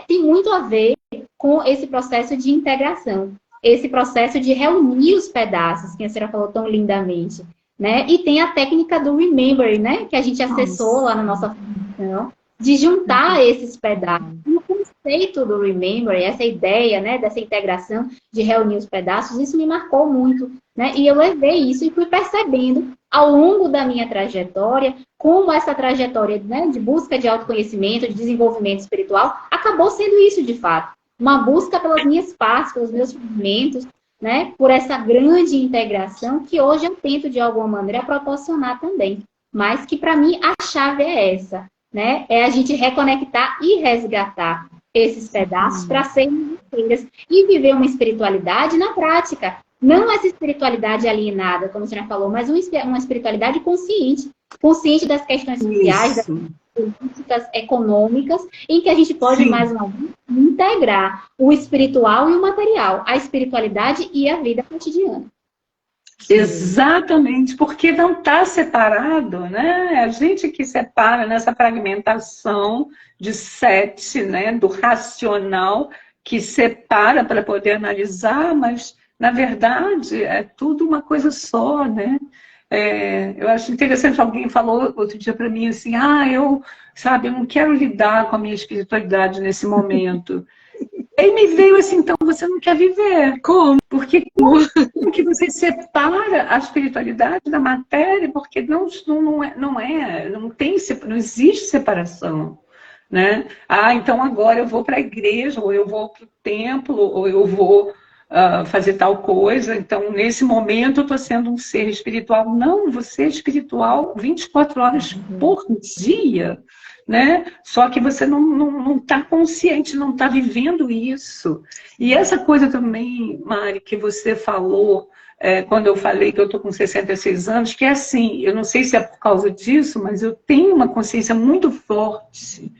tem muito a ver com esse processo de integração, esse processo de reunir os pedaços, que a senhora falou tão lindamente, né? E tem a técnica do remembering, né? Que a gente acessou lá na nossa formação, de juntar esses pedaços. E o conceito do remembering, essa ideia, né, dessa integração de reunir os pedaços, isso me marcou muito, né? E eu levei isso e fui percebendo ao longo da minha trajetória como essa trajetória, né, de busca de autoconhecimento, de desenvolvimento espiritual, acabou sendo isso de fato. Uma busca pelas minhas partes, pelos meus movimentos, né, por essa grande integração que hoje eu tento, de alguma maneira, proporcionar também. Mas que, para mim, a chave é essa, né? É a gente reconectar e resgatar esses pedaços para serem inteiras e viver uma espiritualidade na prática. Não essa espiritualidade alienada, como a senhora falou, mas uma espiritualidade consciente. Consciente das questões sociais, das políticas econômicas, em que a gente pode, mais uma vez, integrar o espiritual e o material, a espiritualidade e a vida cotidiana. Exatamente, porque não está separado, né? A gente que separa nessa fragmentação de sete, né? Do racional, que separa para poder analisar, mas, na verdade, é tudo uma coisa só, né? Eu acho interessante, alguém falou outro dia para mim assim, eu não quero lidar com a minha espiritualidade nesse momento. Aí me veio assim, então você não quer viver. Como? Porque como que você separa a espiritualidade da matéria? Porque não existe separação. Né? Então agora eu vou para a igreja, ou eu vou para o templo, ou eu vou fazer tal coisa. Então, nesse momento, eu estou sendo um ser espiritual. Não, você é espiritual 24 horas por dia. Né? Só que você não está consciente, não está vivendo isso. E essa coisa também, Mari, que você falou, quando eu falei que eu estou com 66 anos, que é assim, eu não sei se é por causa disso, mas eu tenho uma consciência muito forte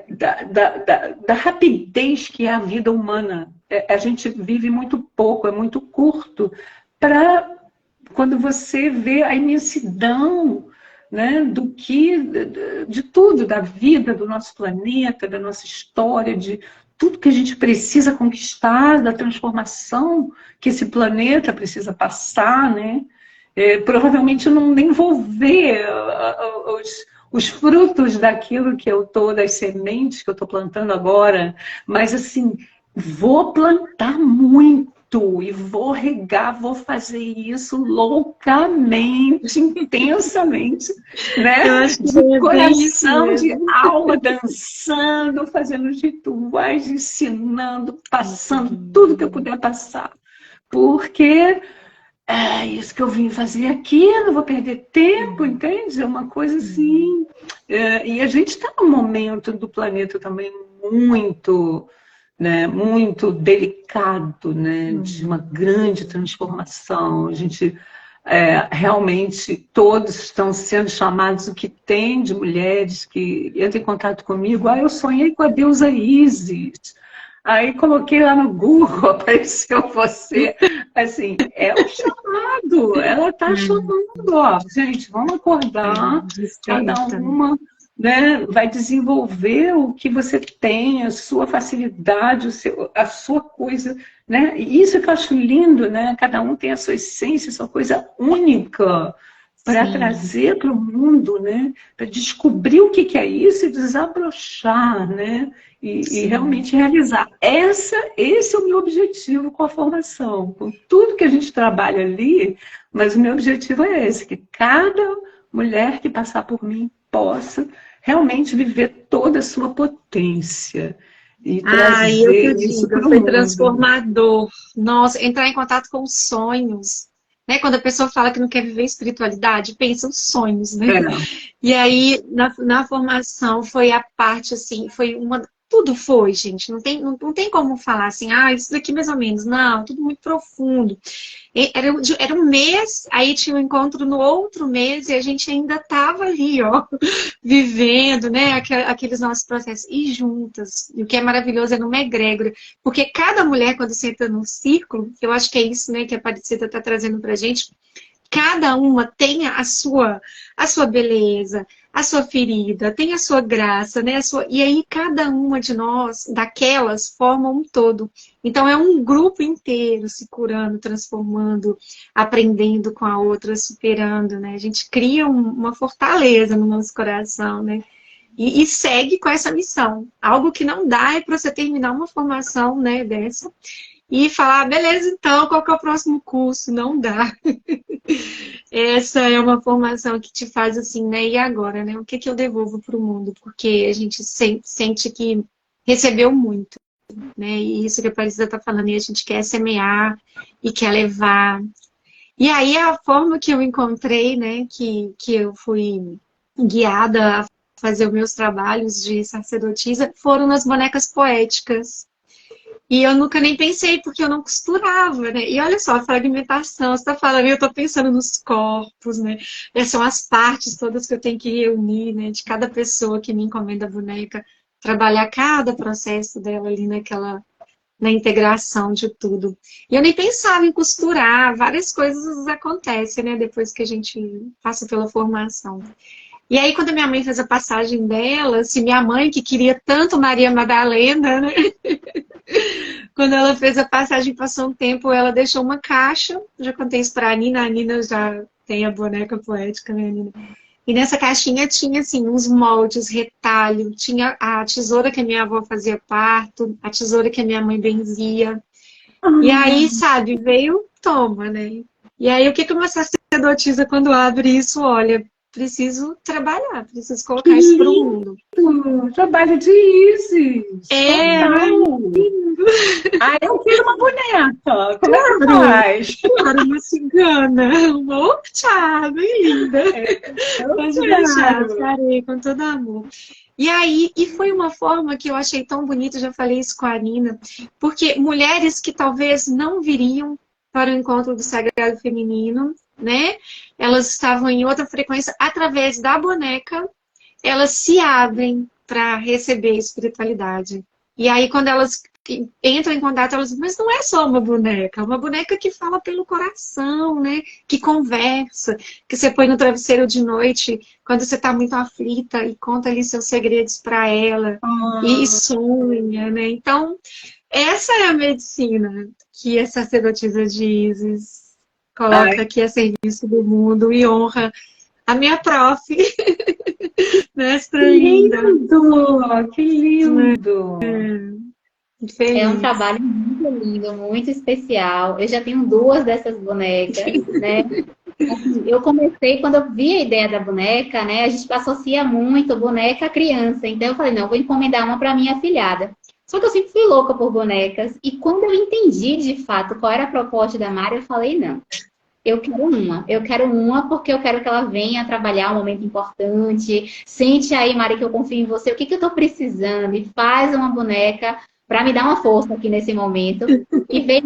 da rapidez que é a vida humana. A gente vive muito pouco, é muito curto, para quando você vê a imensidão, né, de tudo, da vida, do nosso planeta, da nossa história, de tudo que a gente precisa conquistar, da transformação que esse planeta precisa passar, né? Provavelmente eu nem vou ver os frutos daquilo que eu estou, das sementes que eu estou plantando agora, mas assim, vou plantar muito e vou regar, vou fazer isso loucamente, intensamente, né? De coração, de alma, dançando, fazendo os rituais, ensinando, passando tudo que eu puder passar. Porque é isso que eu vim fazer aqui, eu não vou perder tempo, entende? É uma coisa assim. E a gente está num momento do planeta também muito... né, muito delicado, né, de uma grande transformação. A gente realmente todos estão sendo chamados, o que tem de mulheres que entram em contato comigo. Eu sonhei com a deusa Ísis. Aí coloquei lá no Google, apareceu você. Assim, é o chamado, ela está chamando, gente, vamos acordar, cada uma, né, vai desenvolver o que você tem, a sua facilidade, a sua coisa, né? E isso que eu acho lindo, né? Cada um tem a sua essência, a sua coisa única para trazer para o mundo, né? Para descobrir o que é isso e desabrochar, né? E realmente realizar. Esse é o meu objetivo com a formação, com tudo que a gente trabalha ali, mas o meu objetivo é esse, que cada mulher que passar por mim possa realmente viver toda a sua potência. E trazer isso para o mundo. Foi transformador. Nossa, entrar em contato com os sonhos. Né? Quando a pessoa fala que não quer viver espiritualidade, pensa os sonhos, né? E aí, na formação, foi a parte, assim, foi tudo foi, gente. Não tem como falar assim, ah, isso daqui mais ou menos. Não, tudo muito profundo. Era um mês, aí tinha um encontro no outro mês e a gente ainda estava ali, ó, vivendo, né, aqueles nossos processos. E juntas. E o que é maravilhoso é numa egrégora. Porque cada mulher, quando senta num círculo, eu acho que é isso, né, que a Aparecida está trazendo pra gente, cada uma tem a sua beleza, a sua ferida, tem a sua graça, né? E aí cada uma de nós, daquelas, forma um todo. Então é um grupo inteiro se curando, transformando, aprendendo com a outra, superando, né? A gente cria uma fortaleza no nosso coração, né? E segue com essa missão. Algo que não dá é para você terminar uma formação, né, dessa e falar, beleza, então, qual que é o próximo curso? Não dá. Essa é uma formação que te faz assim, né? E agora, né? O que eu devolvo para o mundo? Porque a gente sente que recebeu muito, né? E isso que a Aparecida está falando, e a gente quer semear e quer levar. E aí a forma que eu encontrei, né? Que eu fui guiada a fazer os meus trabalhos de sacerdotisa foram nas bonecas poéticas. E eu nunca nem pensei, porque eu não costurava, né? E olha só, a fragmentação, você tá falando, eu tô pensando nos corpos, né? Essas são as partes todas que eu tenho que reunir, né? De cada pessoa que me encomenda a boneca, trabalhar cada processo dela ali na integração de tudo. E eu nem pensava em costurar, várias coisas acontecem, né? Depois que a gente passa pela formação. E aí, quando a minha mãe fez a passagem dela, assim, minha mãe, que queria tanto Maria Madalena, né? Quando ela fez a passagem, passou um tempo, ela deixou uma caixa. Já contei isso pra Nina. A Nina já tem a boneca poética, né, Nina? E nessa caixinha tinha, assim, uns moldes, retalho. Tinha a tesoura que a minha avó fazia parto, a tesoura que a minha mãe benzia. E aí, sabe, veio, toma, né? E aí, o que uma sacerdotisa, quando abre isso, olha, preciso trabalhar, preciso colocar isso pro mundo. Trabalho de Isis. É, ah, eu quero uma boneca. Como é que faz? Claro, uma cigana. Tchau, bem linda. Pode deixar, farei com todo amor. E aí, e foi uma forma que eu achei tão bonita, já falei isso com a Nina, porque mulheres que talvez não viriam para o encontro do Sagrado Feminino, né? Elas estavam em outra frequência, através da boneca, elas se abrem para receber espiritualidade. E aí, quando elas entram em contato, elas dizem, mas não é só uma boneca que fala pelo coração, né? Que conversa, que você põe no travesseiro de noite, quando você está muito aflita, e conta ali seus segredos para ela, e sonha, né? Então, essa é a medicina que a sacerdotisa de Isis coloca aqui a serviço do mundo e honra a minha prof. Mestra linda. Que lindo! É um trabalho muito lindo, muito especial. Eu já tenho 2 dessas bonecas, né? Eu comecei, quando eu vi a ideia da boneca, né? A gente associa muito boneca a criança. Então eu falei, não, eu vou encomendar uma para minha afilhada. Só que eu sempre fui louca por bonecas. E quando eu entendi, de fato, qual era a proposta da Mari, eu falei, não. Eu quero uma porque eu quero que ela venha trabalhar um momento importante. Sente aí, Mari, que eu confio em você. O que eu tô precisando? E faz uma boneca para me dar uma força aqui nesse momento. E veio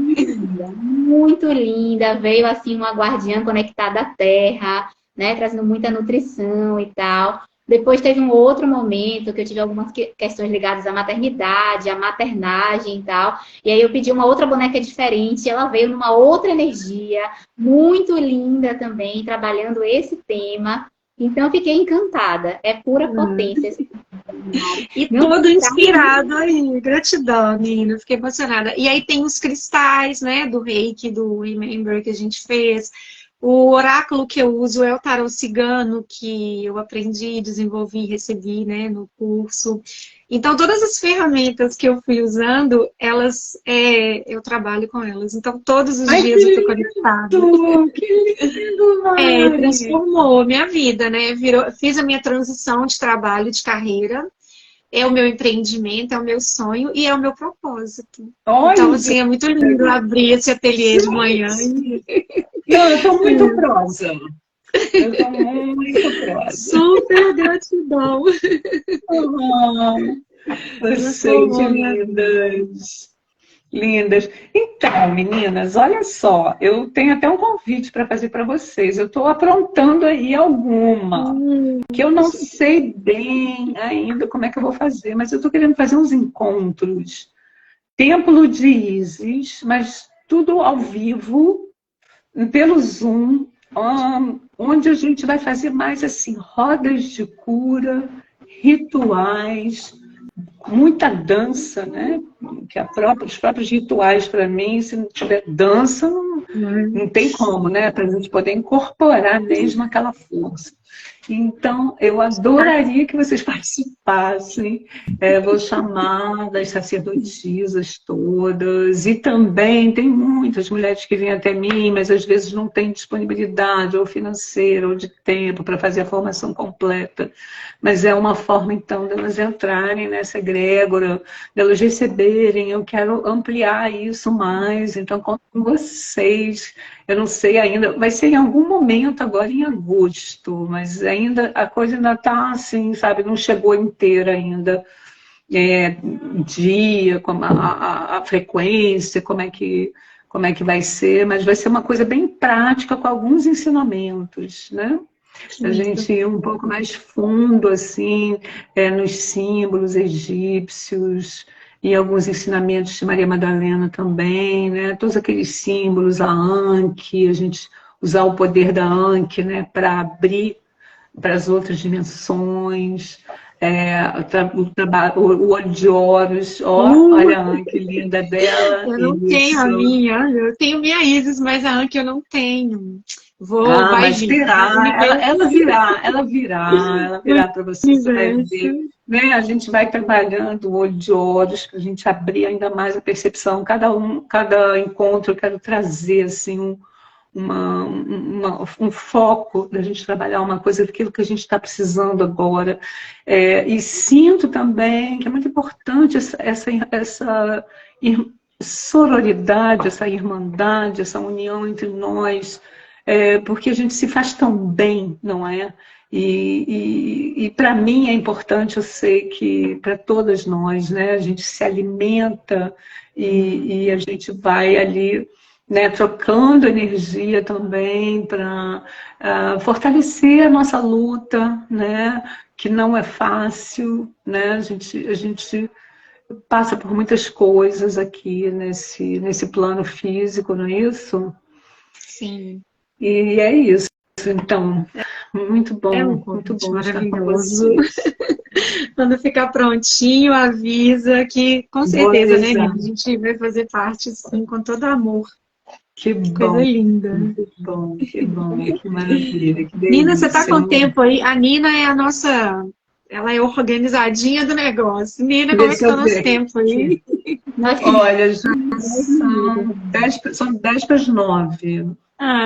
muito linda. Veio, assim, uma guardiã conectada à terra, né? Trazendo muita nutrição e tal. Depois teve um outro momento que eu tive algumas questões ligadas à maternidade, à maternagem e tal. E aí eu pedi uma outra boneca diferente. Ela veio numa outra energia, muito linda também, trabalhando esse tema. Então eu fiquei encantada. É pura potência. E todo inspirado aí. Gratidão, Nina. Fiquei emocionada. E aí tem os cristais, né? Do Reiki, do Remember que a gente fez. O oráculo que eu uso é o tarô cigano, que eu aprendi, desenvolvi e recebi, né, no curso. Então, todas as ferramentas que eu fui usando, eu trabalho com elas. Então, todos os dias eu estou conectada. Que lindo, Mari! Transformou minha vida, né? Fiz a minha transição de trabalho, de carreira. É o meu empreendimento, é o meu sonho e é o meu propósito. Olha, então, assim, é muito lindo abrir esse ateliê de manhã. Não, eu estou muito prosa. Eu estou muito prosa. Super gratidão. Vocês lindas. Lindas. Então, meninas, olha só, eu tenho até um convite para fazer para vocês. Eu estou aprontando aí alguma, que eu não sei bem ainda como é que eu vou fazer, mas eu estou querendo fazer uns encontros. Templo de Ísis, mas tudo ao vivo, pelo Zoom, onde a gente vai fazer mais assim, rodas de cura, rituais, muita dança, né? Que os próprios rituais, para mim, se não tiver dança, não tem como, né? Para a gente poder incorporar mesmo aquela força. Então, eu adoraria que vocês participassem. Vou chamar das sacerdotisas todas. E também tem muitas mulheres que vêm até mim, mas às vezes não têm disponibilidade, ou financeira, ou de tempo, para fazer a formação completa. Mas é uma forma, então, delas entrarem nessa egrégora, delas receberem. Eu quero ampliar isso mais. Então, conto com vocês. Eu não sei ainda, vai ser em algum momento agora em agosto, mas ainda a coisa ainda está assim, sabe, não chegou inteira ainda. Dia, como a frequência, como é que vai ser, mas vai ser uma coisa bem prática com alguns ensinamentos, né? A gente ir um pouco mais fundo, assim, nos símbolos egípcios, e alguns ensinamentos de Maria Madalena também, né? Todos aqueles símbolos, a Anki, a gente usar o poder da Anki, né? Para abrir para as outras dimensões, o olho de Horus, olha a Anki linda dela. Eu não tenho a minha, eu tenho minha Isis, mas a Anki eu não tenho. Vai mas vir. Ela virá para você, você vai ver. Né? A gente vai trabalhando o olho de Horus, para a gente abrir ainda mais a percepção. Cada encontro eu quero trazer assim, um foco da gente trabalhar uma coisa daquilo que a gente está precisando agora. E sinto também que é muito importante essa sororidade, essa irmandade, essa união entre nós, porque a gente se faz tão bem, não é? E para mim é importante, eu sei que para todas nós, né, a gente se alimenta e a gente vai ali, né, trocando energia também para fortalecer a nossa luta, né, que não é fácil, né, a gente passa por muitas coisas aqui nesse plano físico, não é isso? Sim. E é isso. Então, muito bom, muito bom maravilhoso. Quando ficar prontinho, avisa que com certeza, né, Nina? A gente vai fazer parte, sim, com todo amor. Que bom. Coisa linda. Que maravilha. Que Nina, você tá com tempo aí? A Nina é a nossa... Ela é organizadinha do negócio. Nina, como é que tá o nosso tempo aí? Olha, são 10 para as 9.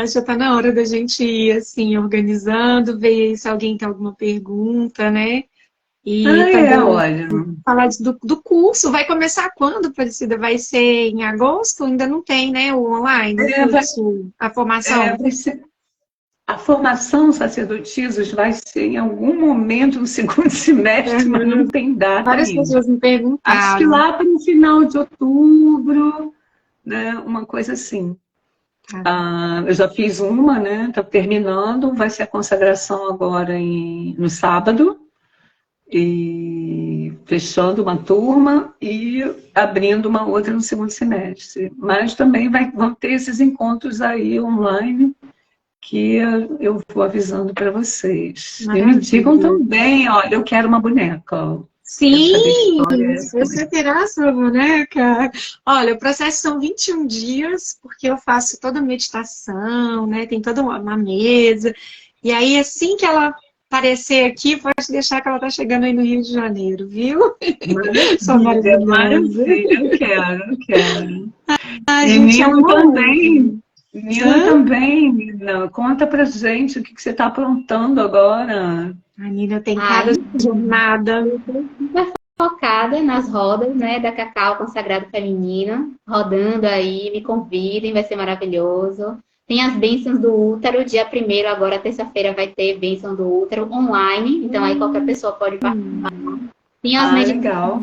Já tá na hora da gente ir, assim, organizando, ver se alguém tem alguma pergunta, né? E olha. Falar do curso. Vai começar quando, Aparecida? Vai ser em agosto? Ainda não tem, né? O online, a formação. A formação sacerdotisas vai ser em algum momento no segundo semestre, mas não tem data Várias ainda. pessoas me perguntaram. Acho que lá para o final de outubro, né? Uma coisa assim. Eu já fiz uma, né? Está terminando, vai ser a consagração agora no sábado, e fechando uma turma e abrindo uma outra no segundo semestre. Mas também vão ter esses encontros aí online que eu vou avisando para vocês. Maravilha. E me digam também, olha, eu quero uma boneca. Sim, você terá a sua boneca. Olha, o processo são 21 dias, porque eu faço toda a meditação, né? Tem toda uma mesa. E aí, assim que ela aparecer aqui, pode deixar que ela tá chegando aí no Rio de Janeiro, viu? Maravilha, eu quero. E Nina também. Nina também, Nina. Conta pra gente o que você tá aprontando agora. A Nina tem cada jornada. Super focada nas rodas, né, da Cacau Consagrado Feminino, rodando aí, me convidem, vai ser maravilhoso. Tem as bênçãos do útero, dia 1º, agora terça-feira vai ter bênção do útero online, então aí qualquer pessoa pode participar. Tem as Ah, meditações legal.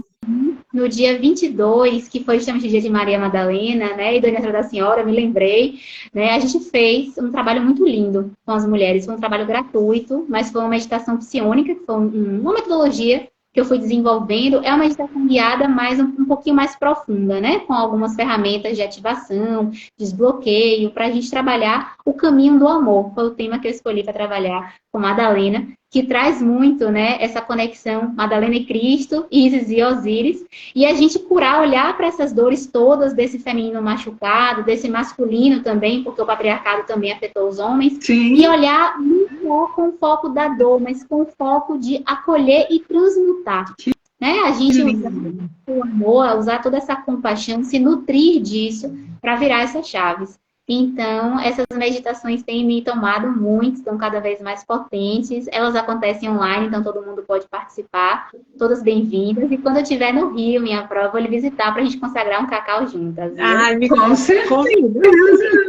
no dia 22, que foi justamente o dia de Maria Madalena, né, e do aniversário da senhora, me lembrei, né, a gente fez um trabalho muito lindo com as mulheres, foi um trabalho gratuito, mas foi uma meditação psiônica, que foi uma metodologia que eu fui desenvolvendo, é uma meditação guiada, mas um pouquinho mais profunda, né, com algumas ferramentas de ativação, desbloqueio, para a gente trabalhar o caminho do amor, foi o tema que eu escolhi para trabalhar com Madalena, que traz muito, né, essa conexão Madalena e Cristo, Ísis e Osíris, e a gente curar, olhar para essas dores todas desse feminino machucado, desse masculino também, porque o patriarcado também afetou os homens, e Sim, olhar não só com o foco da dor, mas com o foco de acolher e transmutar. Né? A que gente usar lindo. o amor, usar toda essa compaixão, se nutrir disso para virar essas chaves. Então, essas meditações têm me tomado muito, estão cada vez mais potentes. Elas acontecem online, então todo mundo pode participar. Todas bem-vindas. E quando eu estiver no Rio, minha prova, eu vou lhe visitar para a gente consagrar um cacau juntas, viu? Ai, me Com certeza, convida.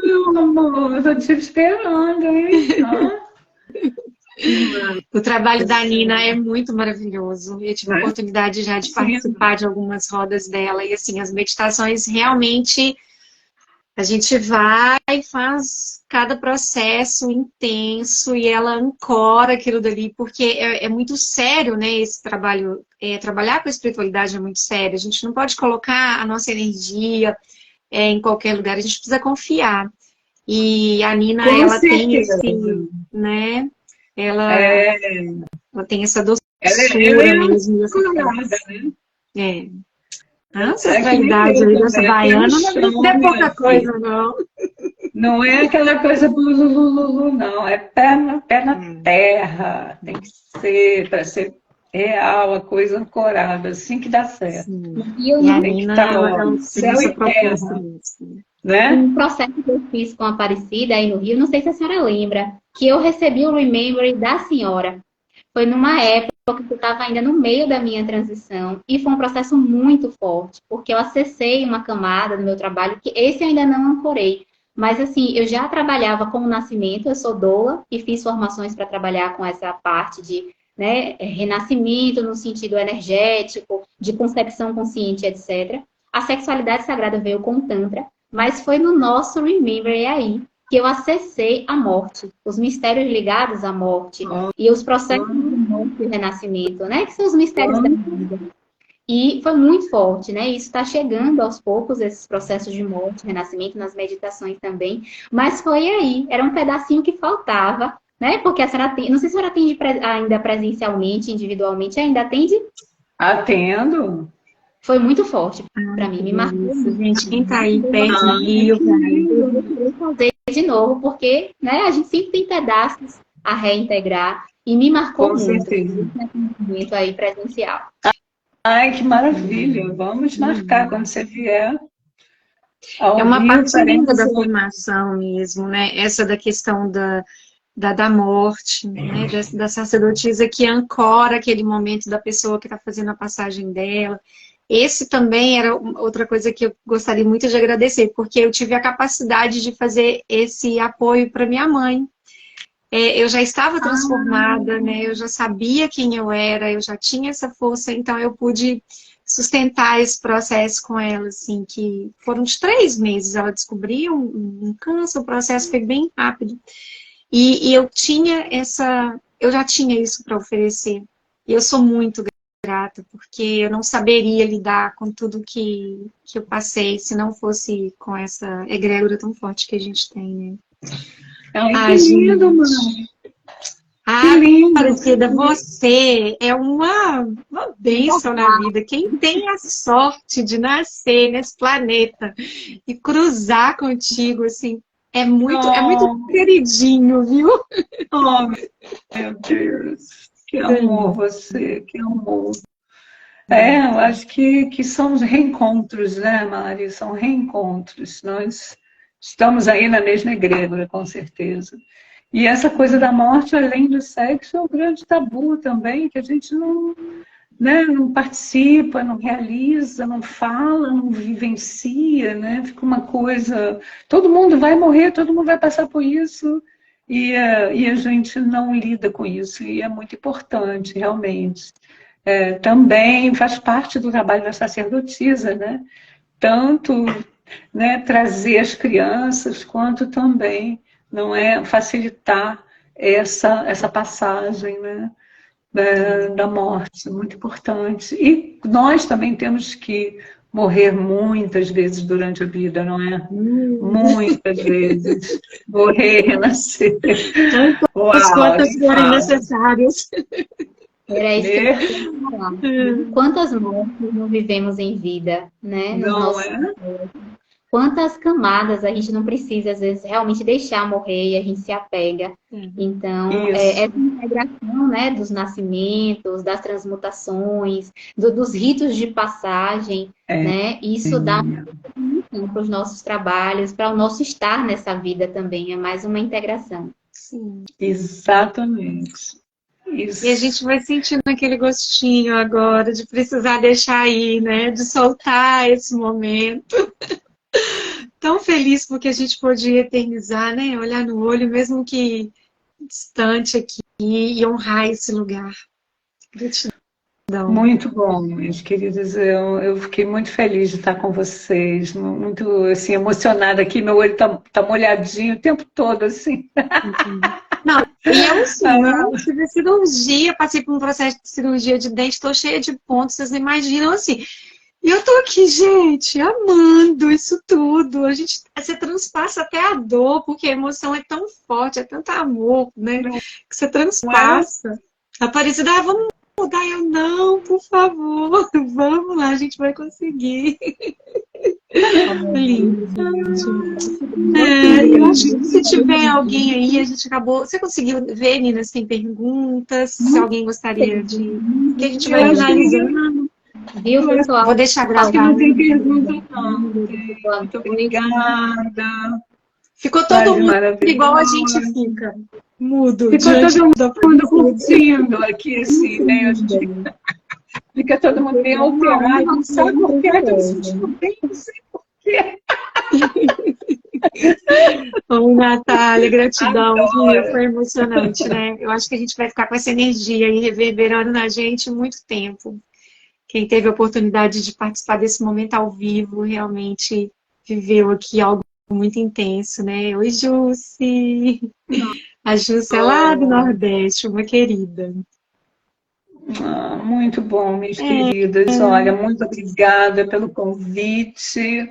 meu amor. Eu tô te esperando, hein? Ah, O trabalho da Nina é muito maravilhoso. Eu tive a né? oportunidade já de Sim. participar de algumas rodas dela. E assim, as meditações realmente a gente vai e faz cada processo intenso e ela ancora aquilo dali, porque é muito sério, né, esse trabalho. Trabalhar com a espiritualidade é muito sério. A gente não pode colocar a nossa energia em qualquer lugar, a gente precisa confiar. E a Nina, Com ela tem certeza. esse, né, ela, É, ela tem essa ela doçura é mesmo, essa ancorada, paz. né? É. A É que nem ancestralidade eu aí dessa também, pé no baiana não chão, é minha pouca filha. coisa, não. Não é aquela coisa bulululu, não. É pé na Hum. terra. Tem que ser, para ser real, a coisa ancorada, assim que dá certo. Sim. E eu E a não Tem que Nina, estar, ó, ela tem céu essa e proposta terra, mesmo. né? um processo que eu fiz com a Aparecida aí no Rio, não sei se a senhora lembra, que eu recebi o Remember da senhora. Foi numa época que eu estava ainda no meio da minha transição e foi um processo muito forte, porque eu acessei uma camada do meu trabalho que esse eu ainda não ancorei. Mas assim, eu já trabalhava com o nascimento, eu sou doula e fiz formações para trabalhar com essa parte de, né, renascimento no sentido energético, de concepção consciente, etc. A sexualidade sagrada veio com o Tantra, mas foi no nosso Remember aí que eu acessei a morte, os mistérios ligados à morte Ó, e os processos de morte e renascimento, né? Que são os mistérios da vida. E foi muito forte, né? Isso está chegando aos poucos, esses processos de morte, renascimento, nas meditações também. Mas foi aí, era um pedacinho que faltava, né? Porque a senhora tem, não sei se a senhora atende ainda presencialmente, individualmente, ainda atende. atendo. Foi muito forte Ai, para mim, que me marcou delícia, muito. gente. Quem tá aí perto do Ai, Rio, que vai. Eu vou lindo. querer fazer de novo, porque né, a gente sempre tem pedaços a reintegrar e me marcou Com muito certeza. esse atendimento aí presencial. Ai, que maravilha. Hum, Vamos marcar hum. quando você vier É ao uma Rio, parte linda faremos da um. formação mesmo, né? Essa da questão da morte, né? Da sacerdotisa que ancora aquele momento da pessoa que está fazendo a passagem dela. Esse também era outra coisa que eu gostaria muito de agradecer, porque eu tive a capacidade de fazer esse apoio para minha mãe. Eu já estava transformada, né? Eu já sabia quem eu era, eu já tinha essa força, então eu pude sustentar esse processo com ela, assim, que foram de 3 meses. Ela descobriu um câncer, o processo foi bem rápido. E eu já tinha isso para oferecer. E eu sou muito grata, porque eu não saberia lidar com tudo que eu passei se não fosse com essa egrégora tão forte que a gente tem, né? Ai, que Ah, lindo, gente. mãe. Que Ah, lindo. Aparecida, você é uma bênção na vida. Quem tem a sorte de nascer nesse planeta e cruzar contigo, assim, é muito Oh, queridinho, viu? oh, meu Deus. Que Que amor delícia. você, que amor. É, eu acho que são os reencontros, né, Mari? São reencontros. Nós estamos aí na mesma egrégora, com certeza. E essa coisa da morte, além do sexo, é um grande tabu também, que a gente não, né, não participa, não realiza, não fala, não vivencia, né? Fica uma coisa. Todo mundo vai morrer, todo mundo vai passar por isso, e a gente não lida com isso, e é muito importante, realmente. também faz parte do trabalho da sacerdotisa, né? Tanto, né, trazer as crianças, quanto também, não é, facilitar essa passagem, né, da morte, muito importante. E nós também temos que morrer muitas vezes durante a vida, não é? Muitas vezes. Morrer, renascer. Tantas quantas forem necessárias. Era isso que eu queria falar. Quantas mortes não vivemos em vida, né? Não é? Quantas camadas a gente não precisa, às vezes, realmente deixar morrer e a gente se apega. Então, essa integração, né, dos nascimentos, das transmutações, dos ritos de passagem, né? Isso dá para os nossos trabalhos, para o nosso estar nessa vida também. É mais uma integração. Sim. Exatamente. Isso. E a gente vai sentindo aquele gostinho agora de precisar deixar ir, né? De soltar esse momento. Tão feliz porque a gente podia eternizar, né? Olhar no olho, mesmo que distante aqui, e honrar esse lugar. Gratidão. Muito bom, meus queridos. Eu fiquei muito feliz de estar com vocês, muito assim, emocionada aqui. Meu olho tá molhadinho o tempo todo, assim. Não, e eu sim, tive cirurgia, passei por um processo de cirurgia de dente, estou cheia de pontos, vocês imaginam assim. E eu tô aqui, gente, amando isso tudo. Você transpassa até a dor, porque a emoção é tão forte, é tanto amor, né? Que você transpassa. A Aparecida, vamos mudar. Eu, não, por favor, vamos lá, a gente vai conseguir. Lindo. Eu acho que se tiver alguém aí, a gente acabou. Você conseguiu ver, Nina, se tem perguntas? Se alguém gostaria de. Que a gente vai finalizando. Viu, pessoal? Vou deixar Acho que gravado. não tem pergunta, não. Muito obrigada. Ficou todo mundo igual a gente fica. Mudo. Ficou todo mundo curtindo aqui, assim, né? A gente fica todo mundo bem alterado. Não sabe por quê? Não sei por quê. Ô, Natália, gratidão. Foi emocionante, né? Eu acho que a gente vai ficar com essa energia aí reverberando na gente muito tempo. Quem teve a oportunidade de participar desse momento ao vivo realmente viveu aqui algo muito intenso, né? Oi, Jussi! A Jussi é lá do Nordeste, uma querida. Muito bom, minhas queridas. Olha, muito obrigada pelo convite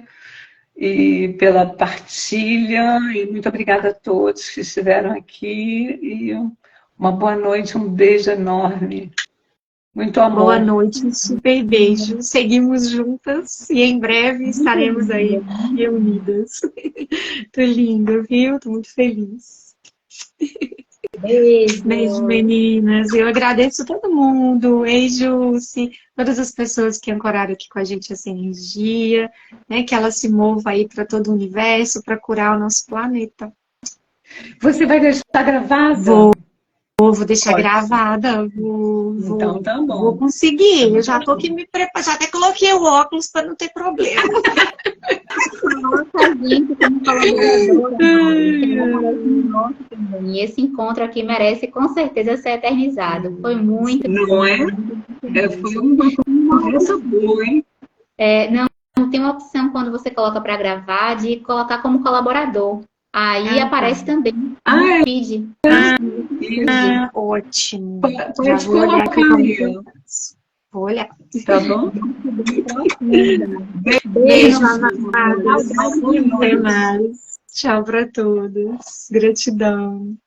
e pela partilha. E muito obrigada a todos que estiveram aqui. E uma boa noite, um beijo enorme. Muito amor. Boa noite, um super beijo. Seguimos juntas e em breve estaremos aí reunidas. Tô linda, viu? Tô muito feliz. Beijo, meninas. Eu agradeço a todo mundo. Ei, Jussi, todas as pessoas que ancoraram aqui com a gente essa energia, né? Que ela se mova aí para todo o universo, para curar o nosso planeta. Você vai deixar gravado? Vou deixar gravada, então tá bom. Vou conseguir. Eu já tô aqui me preparando, já até coloquei o óculos para não ter problema. Nossa, gente, como colaboradora, e esse encontro aqui merece com certeza ser eternizado. Foi muito. Não é? Foi uma conversa boa, hein? Não tem uma opção quando você coloca para gravar de colocar como colaborador. Aí aparece também no feed. Ótimo. Pode colocar aí. Vou olhar. Tá bom? Beijo, amadas. Até mais. Tchau para todos. Gratidão.